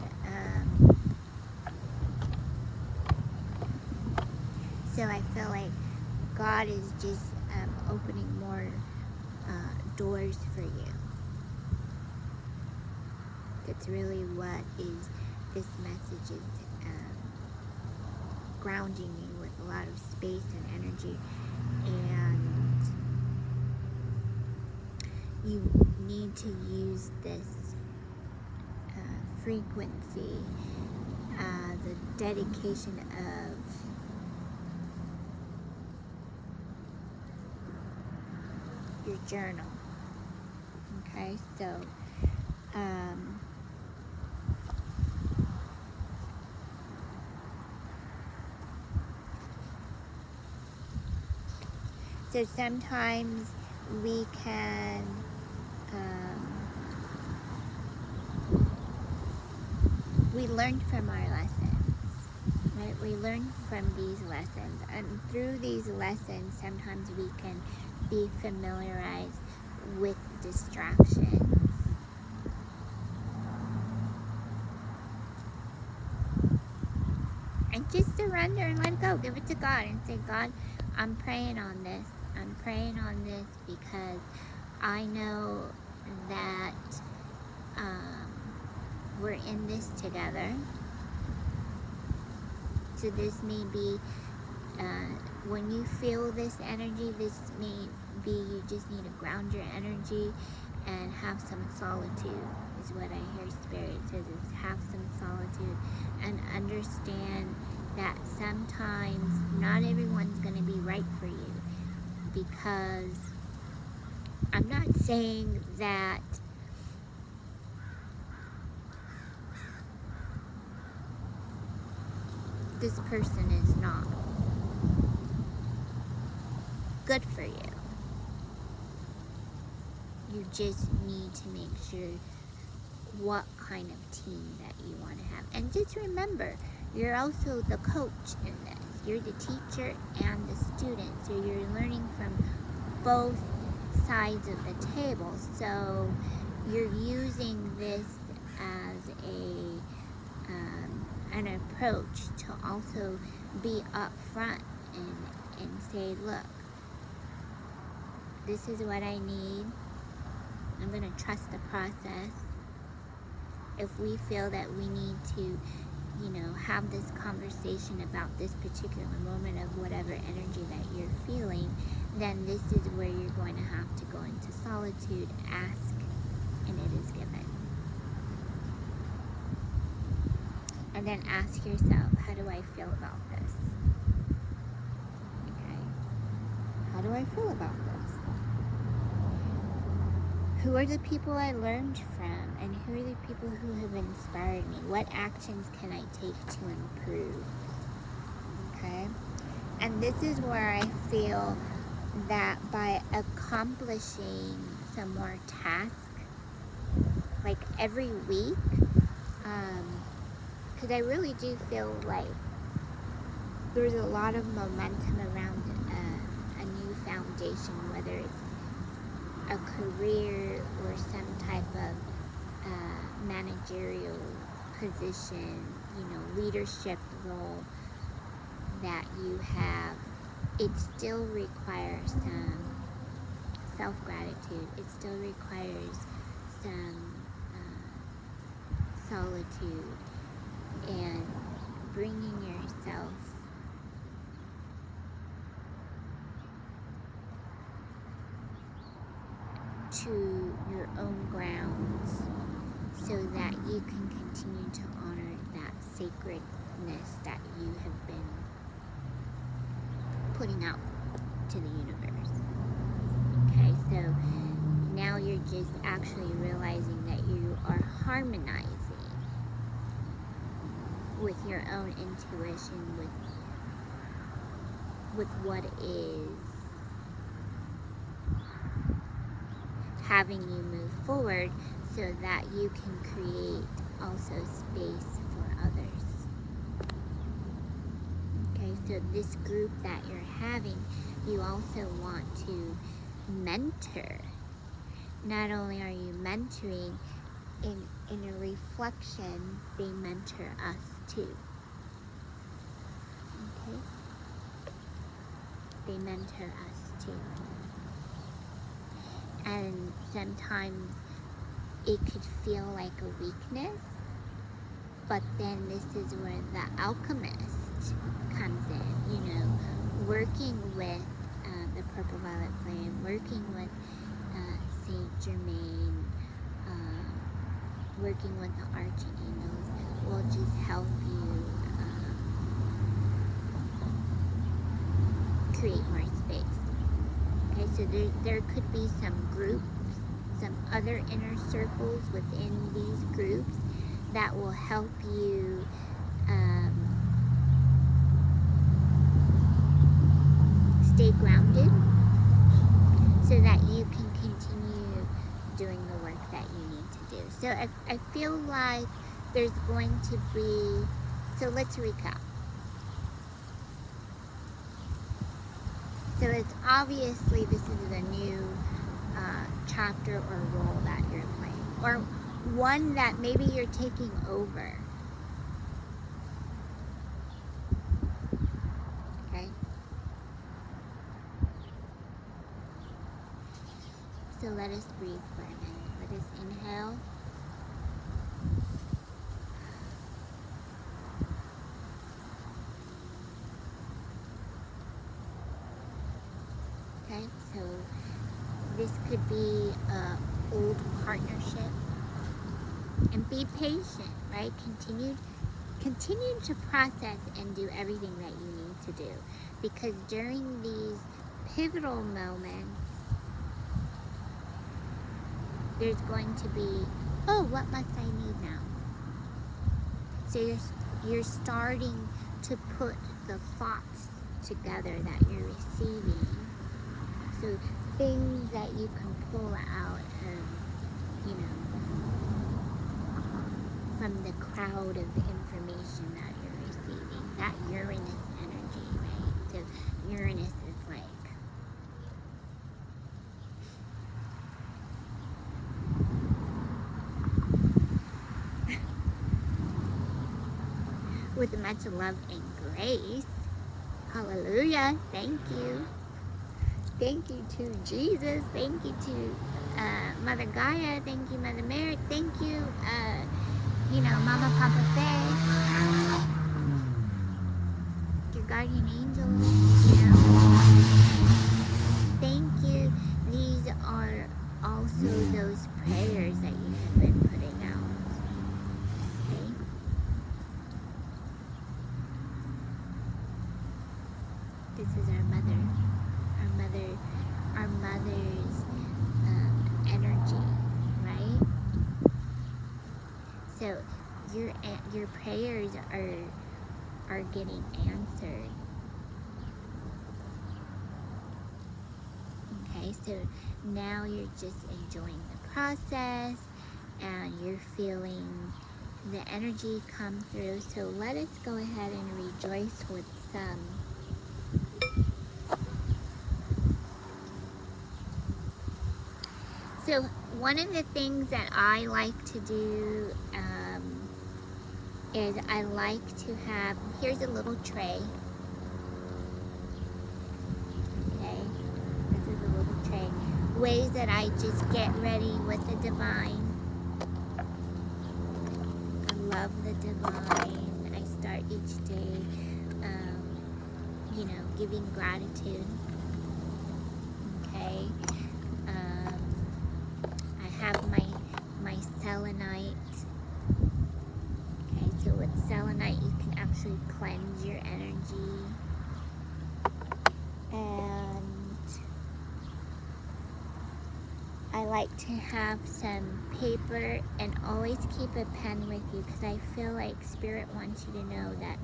so I feel like God is just opening more doors for you. That's really what is this message is grounding you with a lot of space and energy, and you need to use this frequency as a dedication of your journal. Okay, so so sometimes we can we learn from our lessons, right? We learn from these lessons, and through these lessons sometimes we can be familiarized with distractions. And just surrender and let go. Give it to God and say, God, I'm praying on this. I'm praying on this because I know that we're in this together. So this may be, when you feel this energy, this may be you just need to ground your energy and have some solitude, is what I hear Spirit says, is have some solitude and understand that sometimes not everyone's going to be right for you, because I'm not saying that this person is not good for you. You just need to make sure what kind of team that you want to have. And just remember, you're also the coach in this. You're the teacher and the student. So you're learning from both sides of the table. So you're using this as an approach to also be upfront and say, look, this is what I need. I'm going to trust the process. If we feel that we need to you know, have this conversation about this particular moment of whatever energy that you're feeling, then this is where you're going to have to go into solitude, ask, and it is given. And then ask yourself, how do I feel about this? Okay. How do I feel about this? Who are the people I learned from? And who are the people who have inspired me? What actions can I take to improve? Okay. And this is where I feel that by accomplishing some more tasks, like every week, because I really do feel like there's a lot of momentum around a new foundation, whether it's a career or some type of managerial position, you know, leadership role that you have. It still requires some self-gratitude. It still requires some solitude and bringing yourself to your own grounds so that you can continue to honor that sacredness that you have been putting out to the universe. Okay, so now you're just actually realizing that you are harmonizing with your own intuition, with what is having you move forward, so that you can create also space for others. Okay, so this group that you're having, you also want to mentor. Not only are you mentoring, in a reflection, they mentor us too. Okay? They mentor us too. And sometimes it could feel like a weakness, but then this is where the alchemist comes in, you know, working with the Purple Violet Flame, working with Saint Germain, working with the archangels will just help you create more space. Okay, so there could be some groups, some other inner circles within these groups that will help you stay grounded so that you can continue doing the work that you need to do. So I feel like there's going to be, so let's recap. So it's obviously this is a new chapter or role that you're playing, or one that maybe you're taking over. Okay? So let us breathe for a minute. Let us inhale. Okay, so this could be an old partnership. And be patient, right? Continue to process and do everything that you need to do. Because during these pivotal moments, there's going to be, oh, what must I need now? So you're starting to put the thoughts together that you're receiving. So things that you can pull out of, you know, from the crowd of information that you're receiving. That Uranus energy, right? So Uranus is like, with much love and grace. Hallelujah. Thank you. Thank you to Jesus. Thank you to Mother Gaia. Thank you, Mother Mary. Thank you, Mama, Papa Faye, your guardian angels, thank you. These are also those prayers that you have been putting out. Okay? This is our mother. Our mother's energy, right? So your prayers are getting answered. Okay, so now you're just enjoying the process and you're feeling the energy come through. So let us go ahead and rejoice with some. So one of the things that I like to do is I like to have, here's a little tray. Okay, this is a little tray. Ways that I just get ready with the divine. I love the divine. I start each day, giving gratitude. Okay. I have my selenite. Okay, so with selenite you can actually cleanse your energy. And I like to have some paper and always keep a pen with you because I feel like Spirit wants you to know that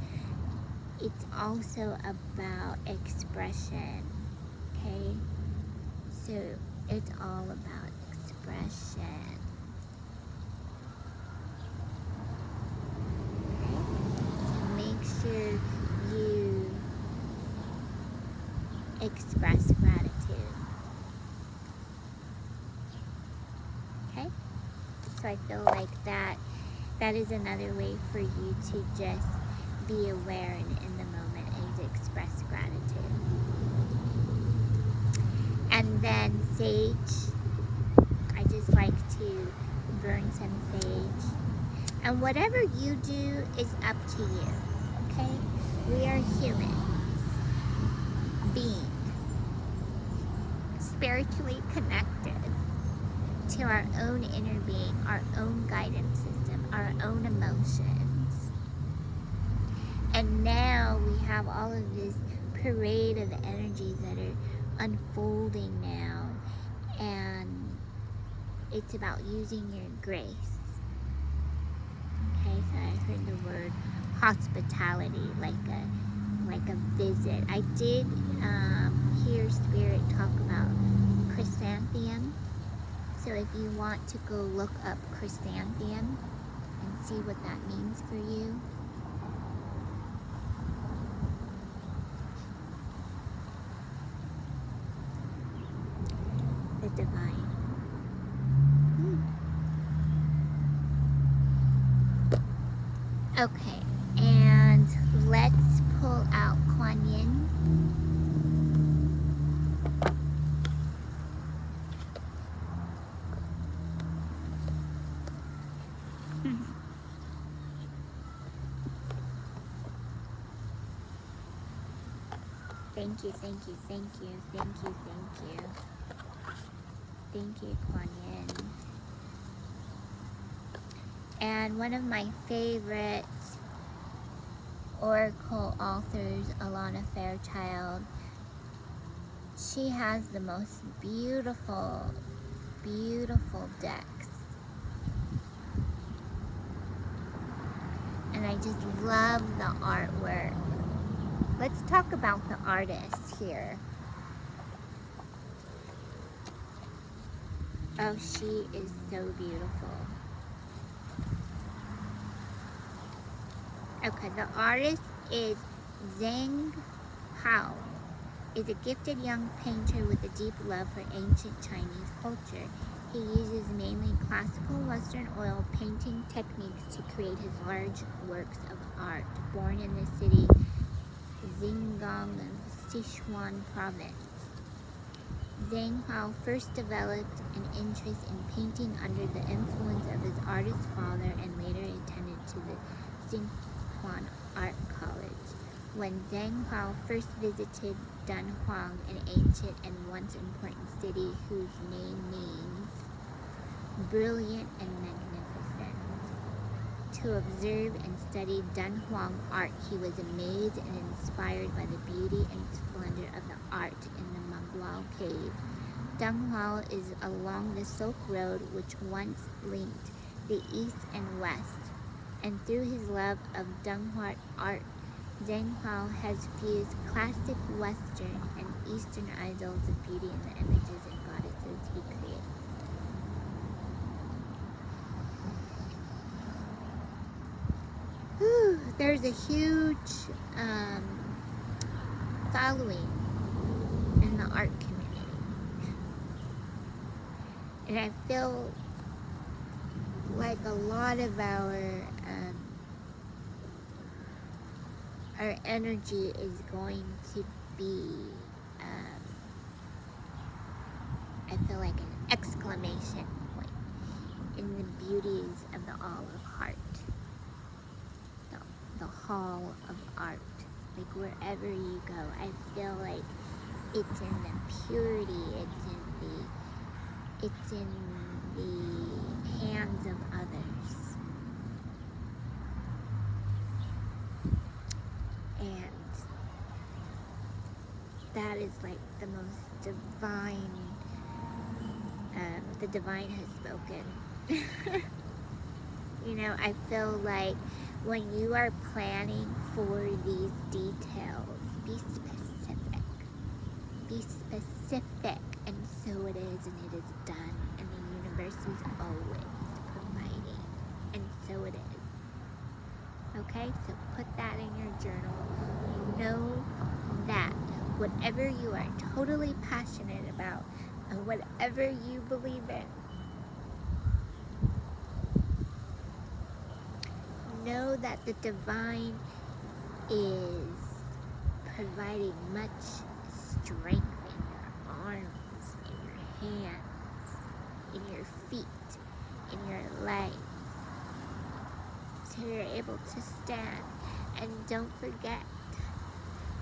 it's also about expression. Okay? So it's all about expression. Sure you express gratitude. Okay? So I feel like that is another way for you to just be aware and in the moment is express gratitude. And then sage. I just like to burn some sage. And whatever you do is up to you. Okay? We are humans, being spiritually connected to our own inner being, our own guidance system, our own emotions. And now we have all of this parade of energies that are unfolding now, and it's about using your grace. Okay, so I heard the word hospitality, like a visit. I did hear Spirit talk about chrysanthemum. So if you want to go look up chrysanthemum and see what that means for you. The divine. Okay, and let's pull out Kuan Yin. Thank you, thank you, thank you, thank you, thank you. Thank you, Kuan Yin. And one of my favorite oracle authors, Alana Fairchild, she has the most beautiful, beautiful decks. And I just love the artwork. Let's talk about the artist here. Oh, she is so beautiful. Okay, the artist is Zhang Hao. Is a gifted young painter with a deep love for ancient Chinese culture. He uses mainly classical Western oil painting techniques to create his large works of art. Born in the city Xinggang of Sichuan province. Zhang Hao first developed an interest in painting under the influence of his artist father and later attended to the Tsinghua Art College. When Zhang Hao first visited Dunhuang, an ancient and once important city whose name means brilliant and magnificent, to observe and study Dunhuang art, he was amazed and inspired by the beauty and splendor of the art in the Maguao cave. Dunhuang is along the Silk Road, which once linked the East and West, and through his love of Dunhuang art, Zhang Hao has fused classic Western and Eastern ideals of beauty in the images and goddesses he creates. There's a huge following in the art community, and I feel like a lot of our energy is going to be, I feel like an exclamation point in the beauties of the All of Heart. The Hall of Art. Like wherever you go, I feel like it's in the purity, it's in the hands of others. And that is like the most divine, the divine has spoken. You know, I feel like when you are planning for these details, be specific. Be specific, and so it is, and it is done, and the universe is always providing, and so it is. Okay, so put that in your journal. Know that whatever you are totally passionate about, and whatever you believe in, know that the divine is providing much strength in your arms, in your hands, in your feet, in your legs, so you're able to stand. And don't forget,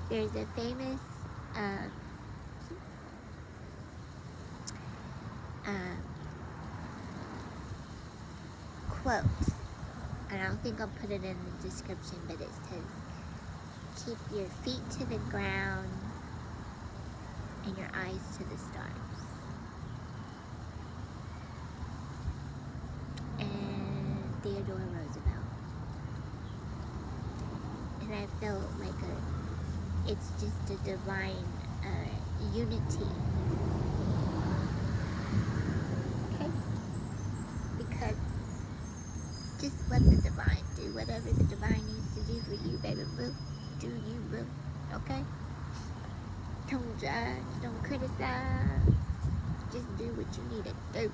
there's a famous quote, and I don't think I'll put it in the description, but it says, keep your feet to the ground and your eyes to the stars. And Theodore Roosevelt. And I feel like it's just a divine unity. Okay? Because just let the divine do whatever the divine needs to do for you, baby boo. Do you, boo. Okay? Don't judge. Don't criticize. Just do what you need to do.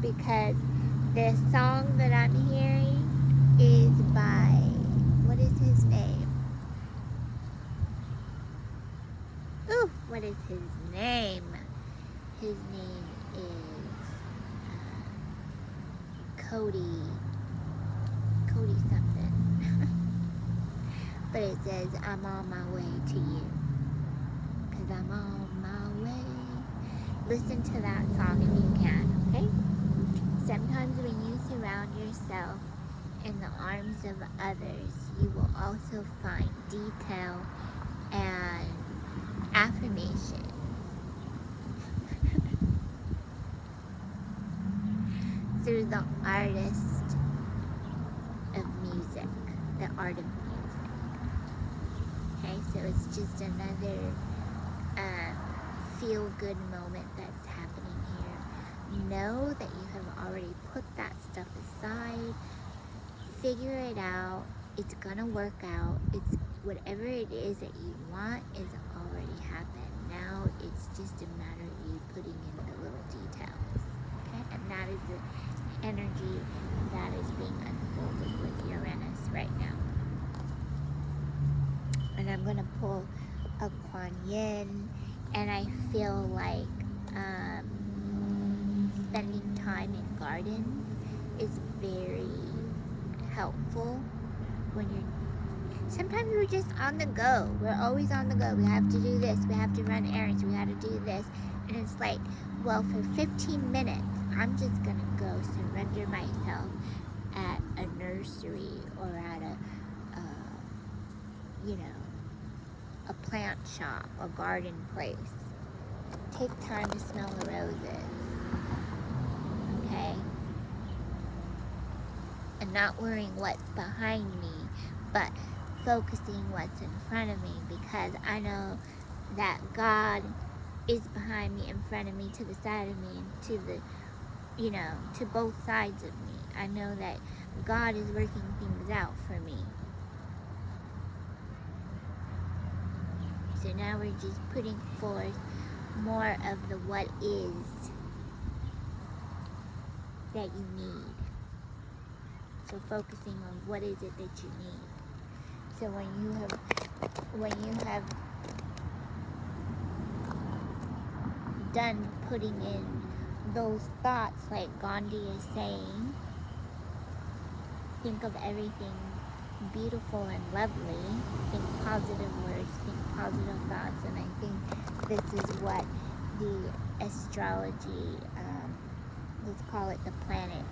Because the song that I'm hearing is by, what is his name? Ooh, what is his name? His name is Cody something. But it says, I'm on my way to you. Because I'm on my way. Listen to that song if you can, okay? Sometimes when you surround yourself in the arms of others, you will also find detail and affirmation. Through the artist of music, the art of music. Okay, so it's just another feel-good moment that's happening here. Know that you have already put that stuff aside. Figure it out. It's gonna work out. It's whatever it is that you want is already happened. Now it's just a matter of you putting in the little details. Okay, and that is the energy that is being unfolded with Uranus right now. And I'm going to pull yin, and I feel like spending time in gardens is very helpful when sometimes we're just on the go. We're always on the go. We have to do this. We have to run errands. We got to do this. And it's like, well, for 15 minutes, I'm just going to go surrender myself at a nursery or at a plant shop, a garden place. Take time to smell the roses, okay? And not worrying what's behind me, but focusing what's in front of me, because I know that God is behind me, in front of me, to the side of me, and to the, to both sides of me. I know that God is working things out for me. So now we're just putting forth more of the what is that you need. So focusing on what is it that you need. So when you have done putting in those thoughts, like Gandhi is saying, think of everything beautiful and lovely, think positive words, think positive thoughts, and I think this is what the astrology, let's call it the planet,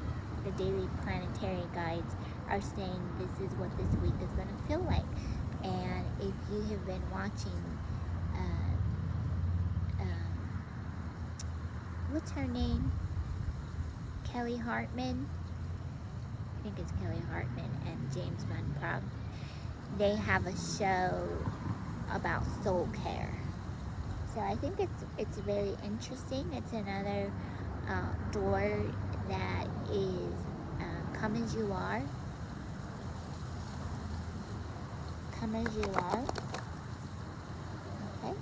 the daily planetary guides are saying this is what this week is going to feel like. And if you have been watching, what's her name? Kelly Hartman? I think it's Kelly Hartman and James Van Praagh. They have a show about soul care. So I think it's very interesting. It's another door that is come as you are. Come as you are. Okay.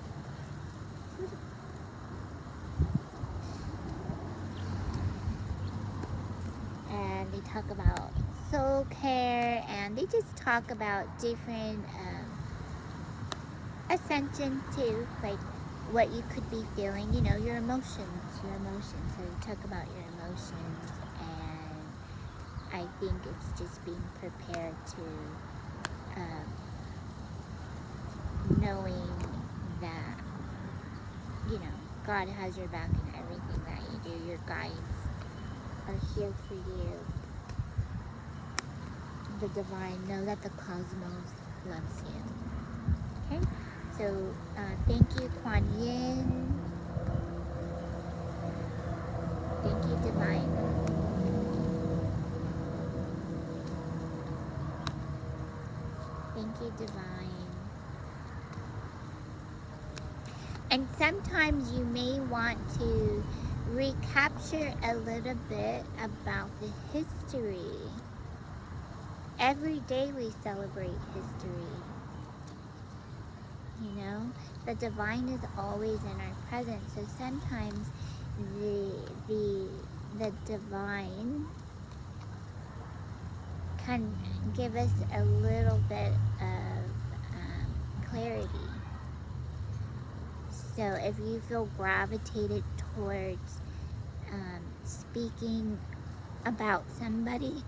And they talk about soul care, and they just talk about different ascension too, like what you could be feeling, your emotions. So you talk about your emotions, and I think it's just being prepared to knowing that, God has your back in everything that you do. Your guides are here for you. The divine, know that the cosmos loves you. Okay? So, thank you, Kuan Yin. Thank you, divine. Thank you, divine. And sometimes you may want to recapture a little bit about the history. Every day we celebrate history. The divine is always in our presence. So sometimes the divine can give us a little bit of clarity. So if you feel gravitated towards speaking about somebody,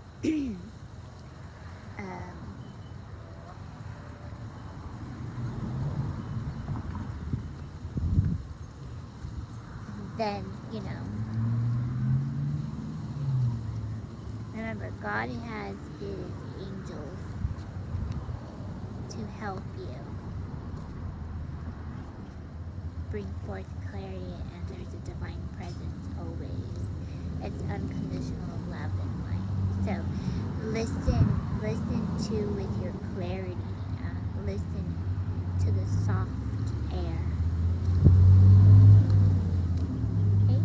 then, remember, God has His angels to help you bring forth clarity, and there's a divine presence always. It's unconditional love and light. So listen to with your clarity. Listen to the soft air. Okay?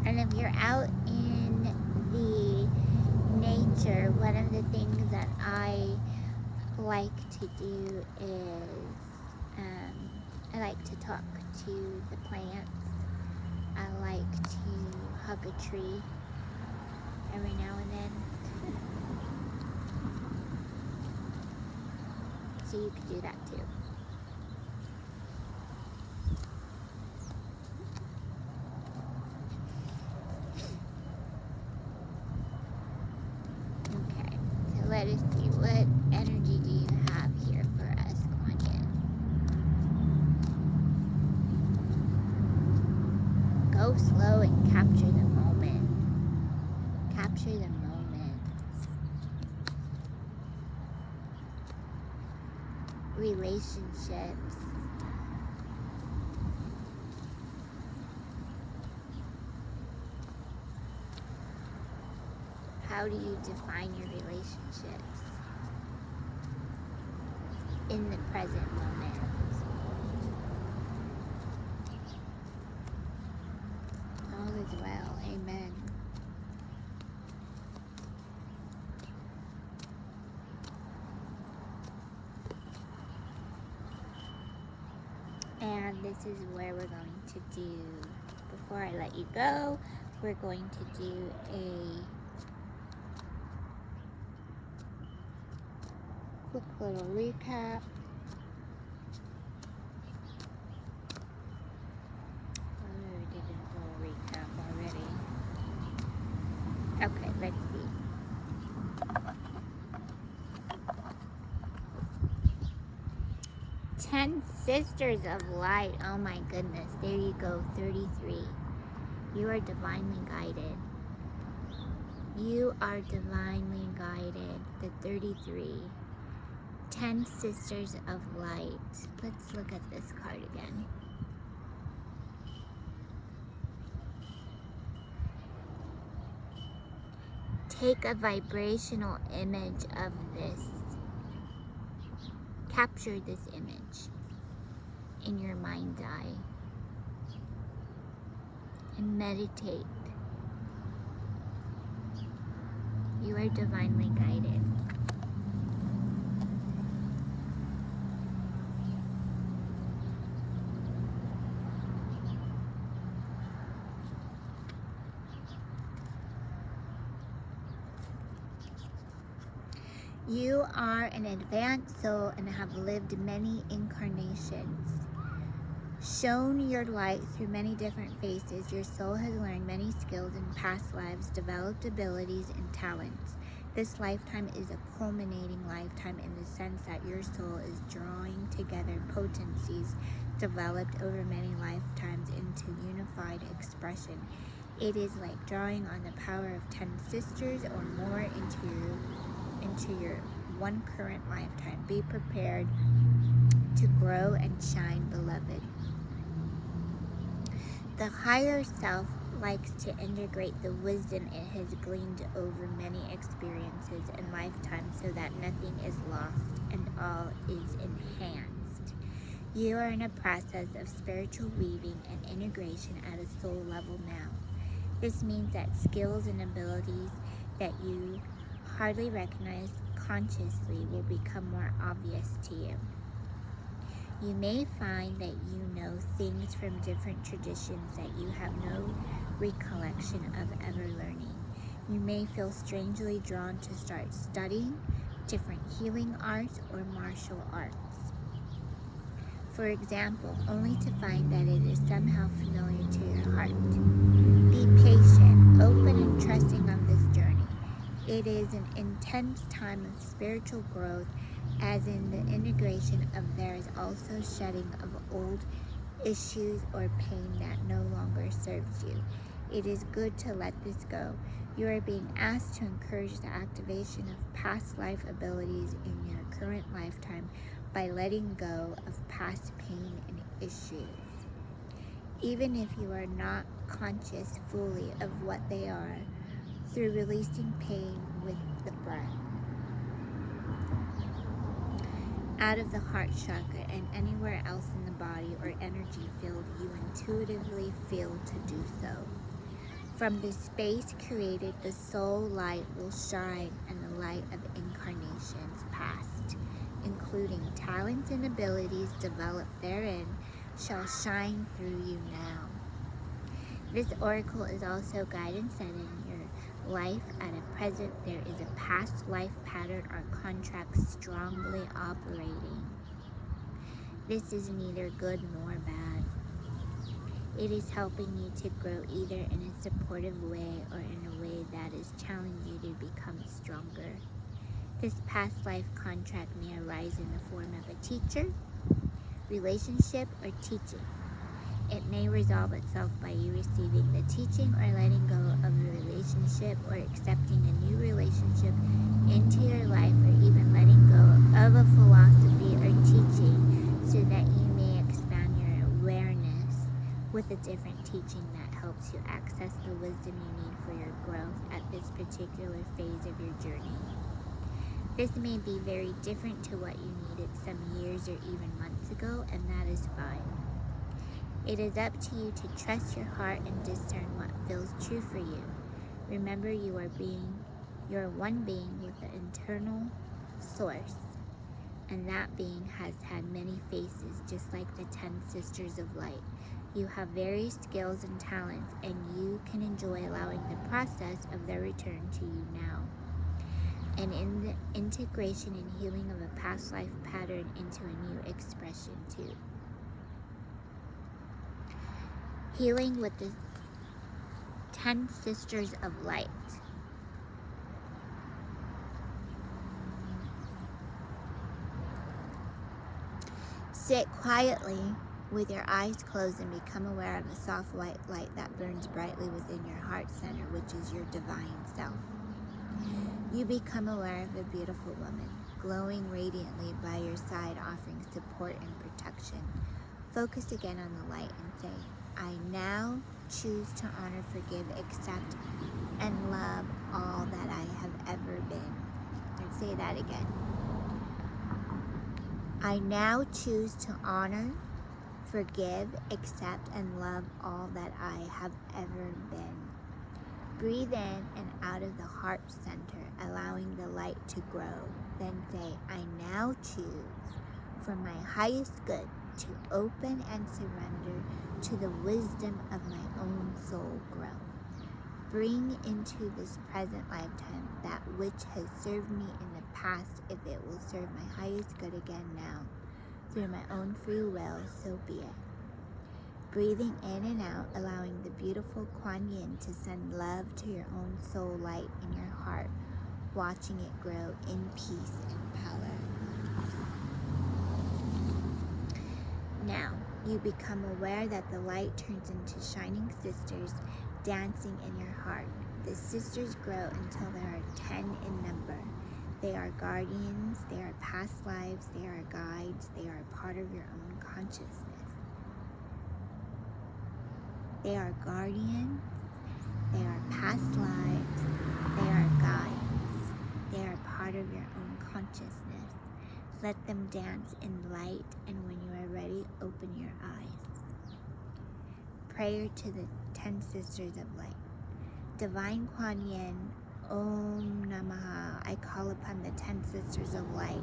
And if you're out in the nature future, one of the things that I like to do is I like to talk to the plants. I like to hug a tree every now and then. So you could do that too. Okay, so let us see, what energy do you have here for us, Kuan Yin? Go slow and capture the moment. Capture the moment. Relationships. How do you define your relationships in the present moment? All is well. Amen. And this is where we're going to do, before I let you go, we're going to do a quick little recap. Oh, we did a little recap already. Okay, let's see. Ten Sisters of Light. Oh my goodness. There you go. 33. You are divinely guided. You are divinely guided. The 33. 10 Sisters of Light. Let's look at this card again. Take a vibrational image of this. Capture this image in your mind's eye and meditate. You are divinely guided. You are an advanced soul and have lived many incarnations. Shown your light through many different faces, your soul has learned many skills in past lives, developed abilities and talents. This lifetime is a culminating lifetime in the sense that your soul is drawing together potencies developed over many lifetimes into unified expression. It is like drawing on the power of 10 sisters or more into your one current lifetime. Be prepared to grow and shine, beloved. The higher self likes to integrate the wisdom it has gleaned over many experiences and lifetimes so that nothing is lost and all is enhanced. You are in a process of spiritual weaving and integration at a soul level now. This means that skills and abilities that you hardly recognize consciously will become more obvious to you. You may find that you know things from different traditions that you have no recollection of ever learning. You may feel strangely drawn to start studying different healing arts or martial arts, for example, only to find that it is somehow familiar to your heart. Be patient, open, and trusting on this journey. It is an intense time of spiritual growth, as in the integration of there is also shedding of old issues or pain that no longer serves you. It is good to let this go. You are being asked to encourage the activation of past life abilities in your current lifetime by letting go of past pain and issues. Even if you are not conscious fully of what they are, through releasing pain with the breath out of the heart chakra and anywhere else in the body or energy field you intuitively feel to do so. From the space created, the soul light will shine, and the light of incarnations past, including talents and abilities developed therein, shall shine through you now. This oracle is also guidance that in your life at a present there is a past life pattern or contract strongly operating. This is neither good nor bad. It is helping you to grow either in a supportive way or in a way that is challenging you to become stronger. This past life contract may arise in the form of a teacher, relationship, or teaching. It may resolve itself by you receiving the teaching or letting go of a relationship or accepting a new relationship into your life, or even letting go of a philosophy or teaching so that you may expand your awareness with a different teaching that helps you access the wisdom you need for your growth at this particular phase of your journey. This may be very different to what you needed some years or even months ago, and that is fine. It is up to you to trust your heart and discern what feels true for you. Remember, you are one being with an internal source, and that being has had many faces, just like the 10 sisters of light. You have various skills and talents, and you can enjoy allowing the process of their return to you now. And in the integration and healing of a past life pattern into a new expression too. Healing with the 10 sisters of light. Sit quietly with your eyes closed and become aware of a soft white light that burns brightly within your heart center, which is your divine self. You become aware of a beautiful woman, glowing radiantly by your side, offering support and protection. Focus again on the light and say, I now choose to honor, forgive, accept, and love all that I have ever been. And say that again. I now choose to honor, forgive, accept, and love all that I have ever been. Breathe in and out of the heart center, allowing the light to grow. Then say, I now choose for my highest good to open and surrender to the wisdom of my own soul growth. Bring into this present lifetime that which has served me in the past, if it will serve my highest good again now. Through my own free will, so be it. Breathing in and out, allowing the beautiful Kuan Yin to send love to your own soul light in your heart, watching it grow in peace and power. Now, you become aware that the light turns into shining sisters dancing in your heart. The sisters grow until there are 10 in number. They are guardians, they are past lives, they are guides, they are part of your own consciousness. They are guardians, they are past lives, they are guides, they are part of your own consciousness. Let them dance in light, and when you are ready, open your eyes. Prayer to the 10 sisters of light. Divine Kuan Yin, Om Namaha, I call upon the 10 sisters of light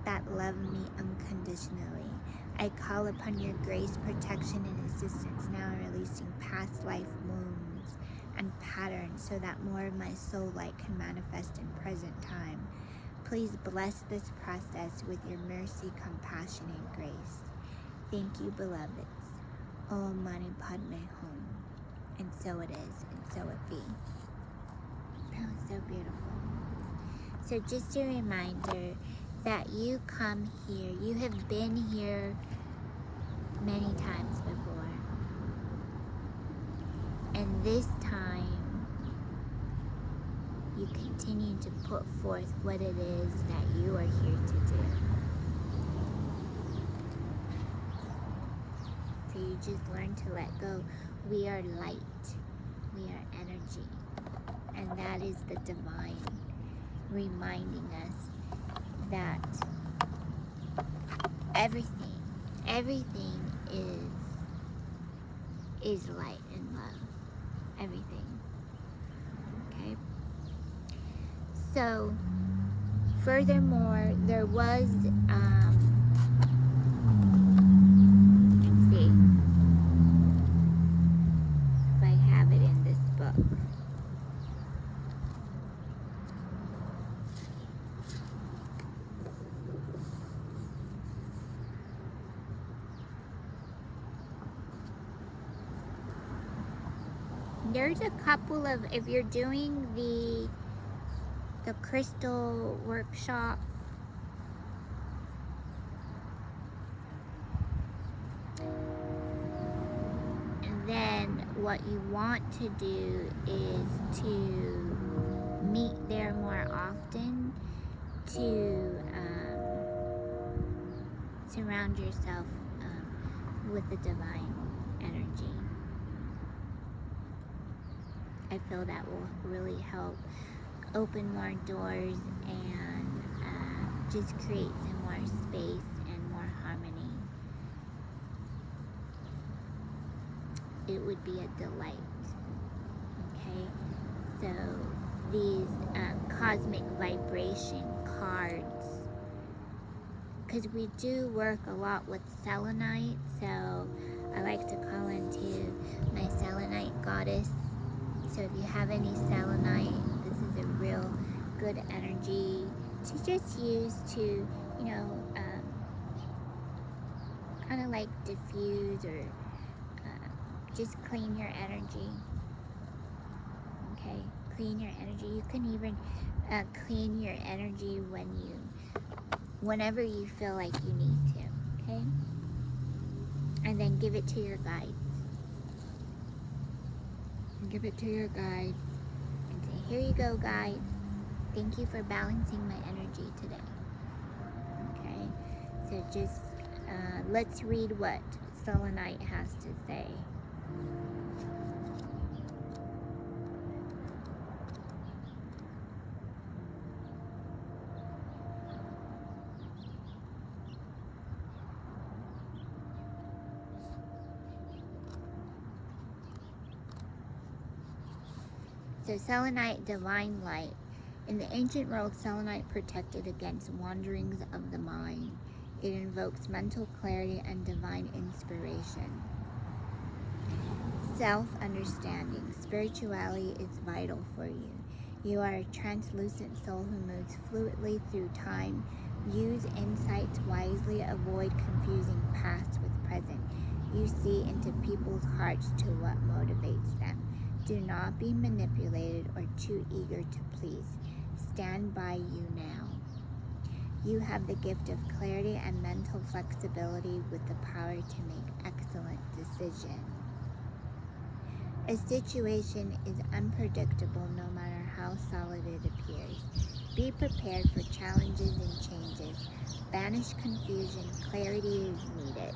that love me unconditionally. I call upon your grace, protection, and assistance now, releasing past life wounds and patterns so that more of my soul light can manifest in present time. Please bless this process with your mercy, compassion, and grace. Thank you, beloveds. Om Mani Padme Hum. And so it is, and so it be. That was so beautiful. So just a reminder that you come here. You have been here many times before. And this time, you continue to put forth what it is that you are here to do. So you just learn to let go. We are light. We are energy. And that is the divine reminding us that everything is light and love. Everything. So, furthermore, there was, let's see if I have it in this book. There's a couple of, if you're doing the crystal workshop, and then what you want to do is to meet there more often, to surround yourself with the divine energy. I feel that will really help open more doors and just create some more space and more harmony. It would be a delight. Okay, so these cosmic vibration cards, because we do work a lot with selenite, so I like to call into my selenite goddess. So if you have any selenite, this is a real good energy to just use to, you know, kind of like diffuse or just clean your energy. Okay, clean your energy. You can even clean your energy whenever you feel like you need to. Okay, and then give it to your guides. Give it to your guides and say, here you go, guides. Thank you for balancing my energy today. Okay, so just let's read what selenite has to say. So selenite, divine light. In the ancient world, selenite protected against wanderings of the mind. It invokes mental clarity and divine inspiration. Self-understanding. Spirituality is vital for you. You are a translucent soul who moves fluidly through time. Use insights wisely. Avoid confusing past with present. You see into people's hearts to what motivates them. Do not be manipulated or too eager to please. Stand by you now. You have the gift of clarity and mental flexibility with the power to make excellent decisions. A situation is unpredictable no matter how solid it appears. Be prepared for challenges and changes. Banish confusion. Clarity is needed.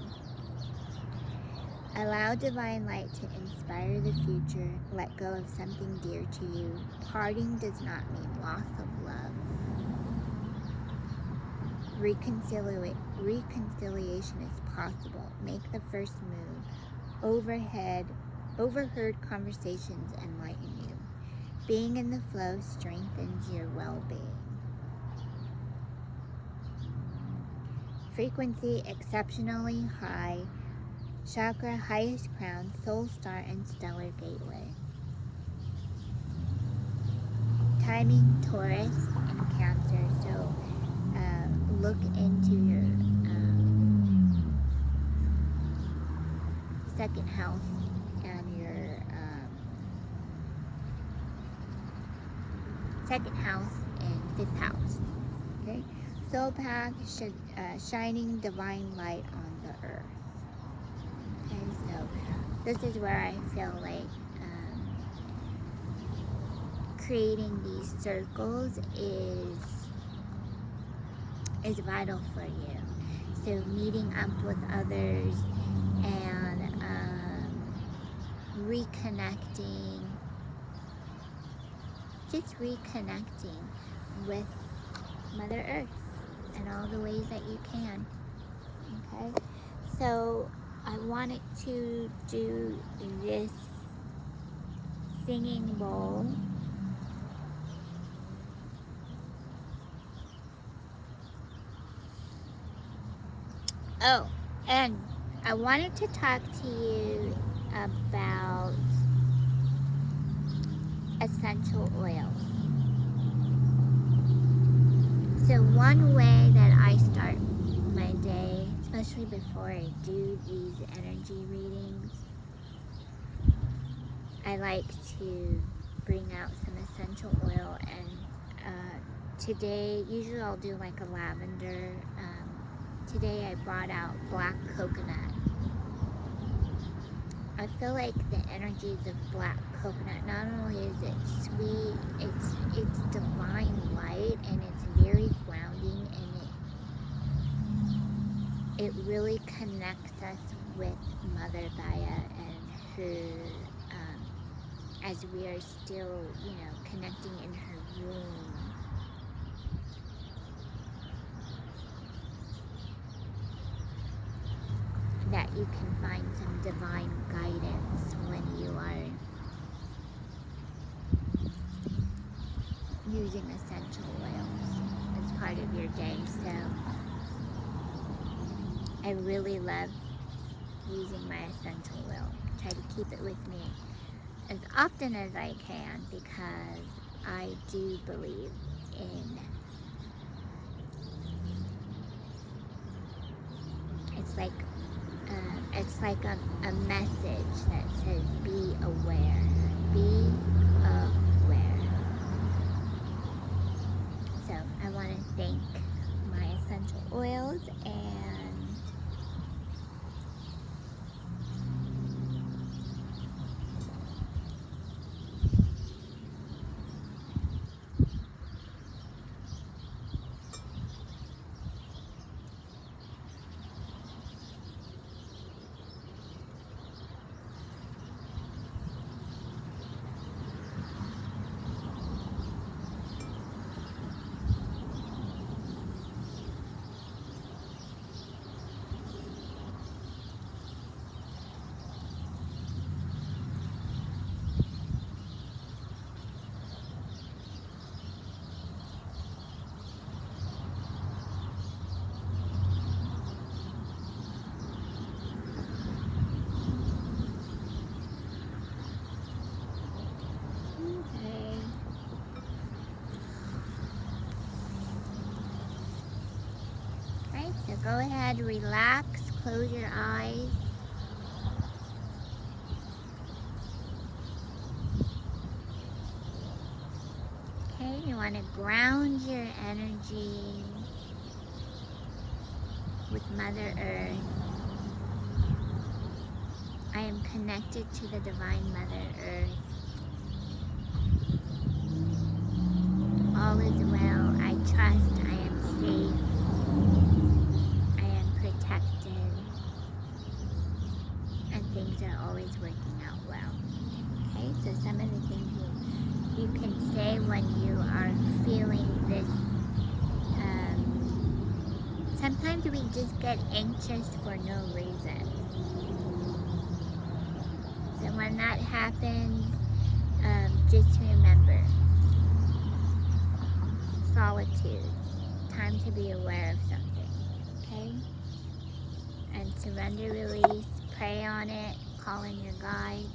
Allow divine light to inspire the future. Let go of something dear to you. Parting does not mean loss of love. Reconciliation is possible. Make the first move. Overheard conversations enlighten you. Being in the flow strengthens your well-being. Frequency exceptionally high. Chakra, highest crown, soul star, and stellar gateway. Timing, Taurus and Cancer. So look into your second house and your second house and fifth house. Okay, soul path, shining divine light on the earth. So this is where I feel like creating these circles is vital for you. So meeting up with others and reconnecting with Mother Earth in all the ways that you can. Okay, so I wanted to do this singing bowl Oh, and I wanted to talk to you about essential oils. So one way that I start my day, especially before I do these energy readings, I like to bring out some essential oil, and today, usually I'll do like a lavender. Today I brought out black coconut. I feel like the energies of black coconut, not only is it sweet, it's divine light, and it's very grounding, and it really connects us with Mother Gaia and her, as we are still, connecting in her womb. That you can find some divine guidance when you are using essential oils as part of your day. So I really love using my essential oil. I try to keep it with me as often as I can, because I do believe in, it's like a message that says, be aware, be aware. So I want to thank my essential oils, and so go ahead, relax, close your eyes. Okay, you want to ground your energy with Mother Earth. I am connected to the Divine Mother Earth. All is well. I trust. I am safe. I am protected. And things are always working out well. Okay, so some of the things you can say when you are feeling this. Sometimes we just get anxious for no reason. So when that happens, just remember, solitude, time to be aware of something, okay? And surrender, release, pray on it, call in your guides.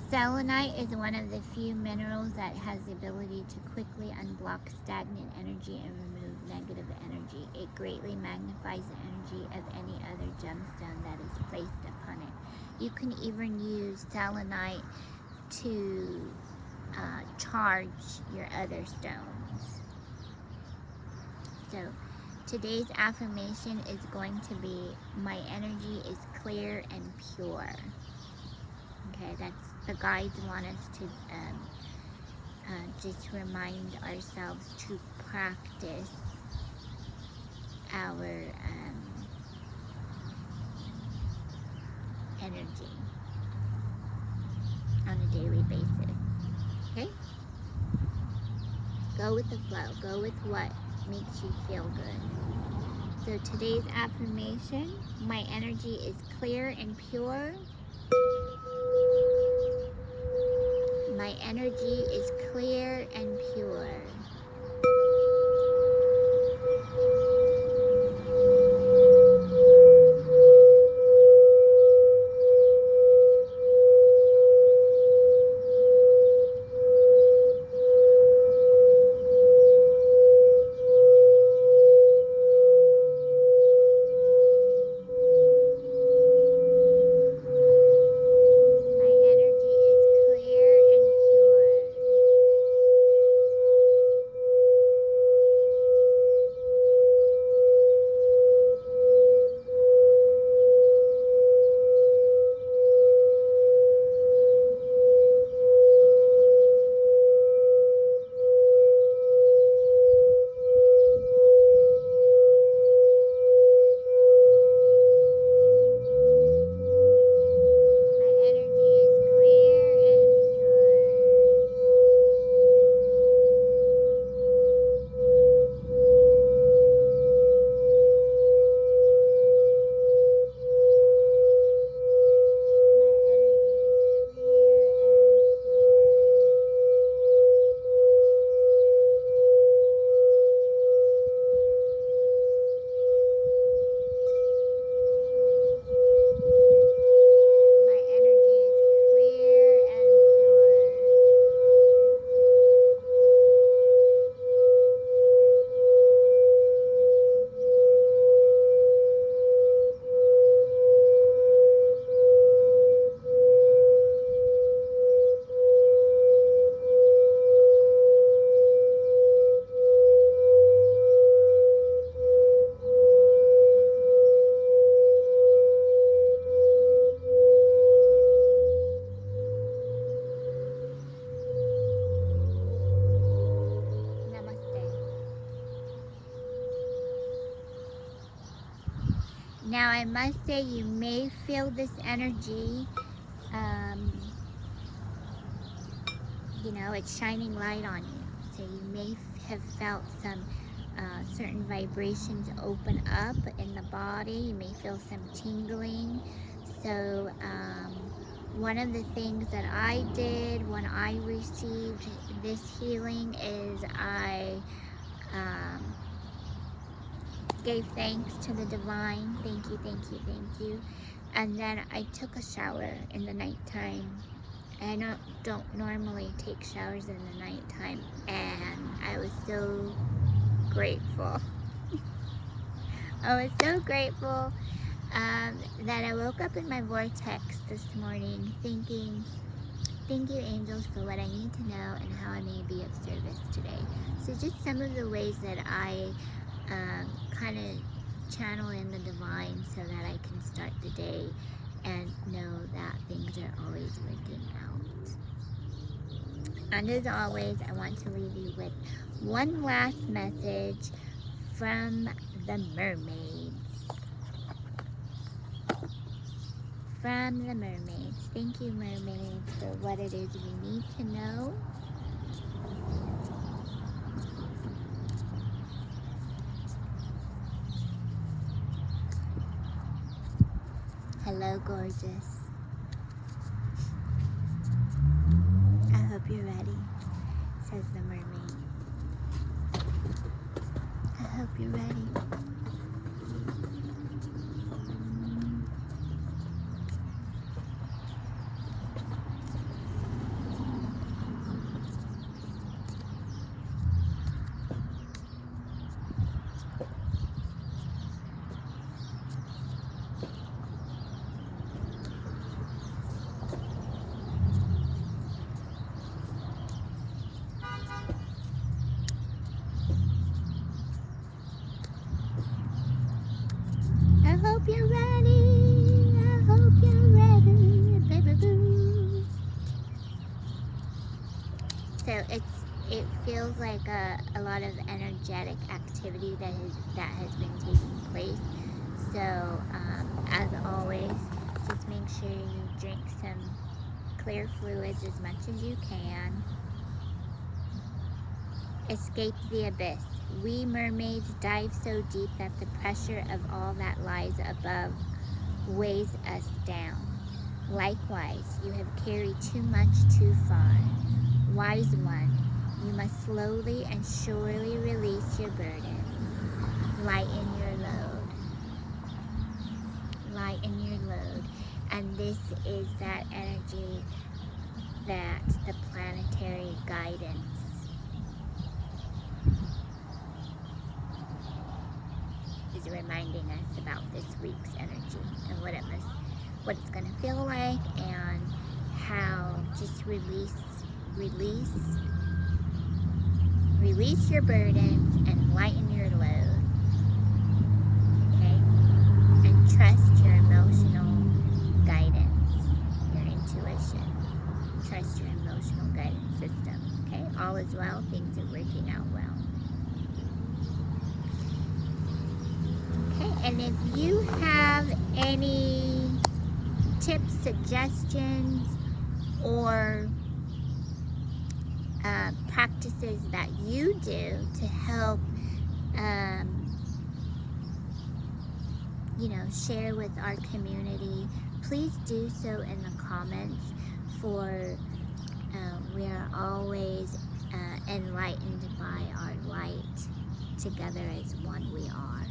Selenite is one of the few minerals that has the ability to quickly unblock stagnant energy and remove negative energy. It greatly magnifies the energy of any other gemstone that is placed upon it. You can even use selenite to charge your other stones. So today's affirmation is going to be, my energy is clear and pure. Okay, that's the guides want us to just remind ourselves to practice our energy on a daily basis. Okay? Go with the flow. Go with what makes you feel good. So today's affirmation, my energy is clear and pure. My energy is clear and pure. Now, I must say, you may feel this energy. You know, it's shining light on you. So you may have felt some certain vibrations open up in the body. You may feel some tingling. So one of the things that I did when I received this healing is I gave thanks to the divine. Thank you, thank you, thank you. And then I took a shower in the nighttime. I don't normally take showers in the nighttime, and I was so grateful. I was so grateful that I woke up in my vortex this morning thinking, thank you, angels, for what I need to know and how I may be of service today. So just some of the ways that I kind of channel in the divine so that I can start the day and know that things are always working out. And as always, I want to leave you with one last message from the mermaids. From the mermaids. Thank you, mermaids, for what it is we need to know. Hello, gorgeous. I hope you're ready, says the mermaid. I hope you're ready. I hope you're ready. I hope you're ready, baby boo. So it feels like a lot of energetic activity that has been taking place. So as always, just make sure you drink some clear fluids as much as you can. Escape the abyss. We mermaids dive so deep that the pressure of all that lies above weighs us down. Likewise, you have carried too much too far. Wise one, you must slowly and surely release your burden. Lighten your load. Lighten your load. And this is that energy that the planetary guidance is reminding us about this week's energy and what it's going to feel like, and how just release your burdens and lighten your load, okay? And trust your emotional guidance, your intuition. Trust your emotional guidance system, okay? All is well, things are working out well. Okay, and if you have any tips, suggestions, or practices that you do to help, share with our community, please do so in the comments. For we are always enlightened by our light. Together as one we are.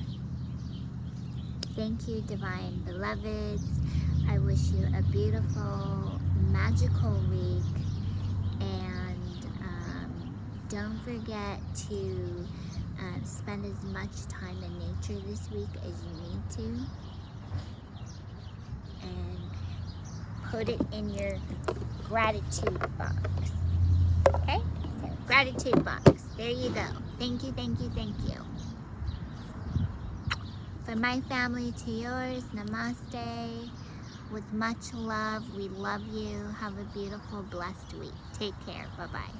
Thank you, divine beloveds. I wish you a beautiful, magical week, and don't forget to spend as much time in nature this week as you need to, and put it in your gratitude box. Okay? So, gratitude box. There you go. Thank you, thank you, thank you. From my family to yours, namaste. With much love, we love you. Have a beautiful, blessed week. Take care. Bye-bye.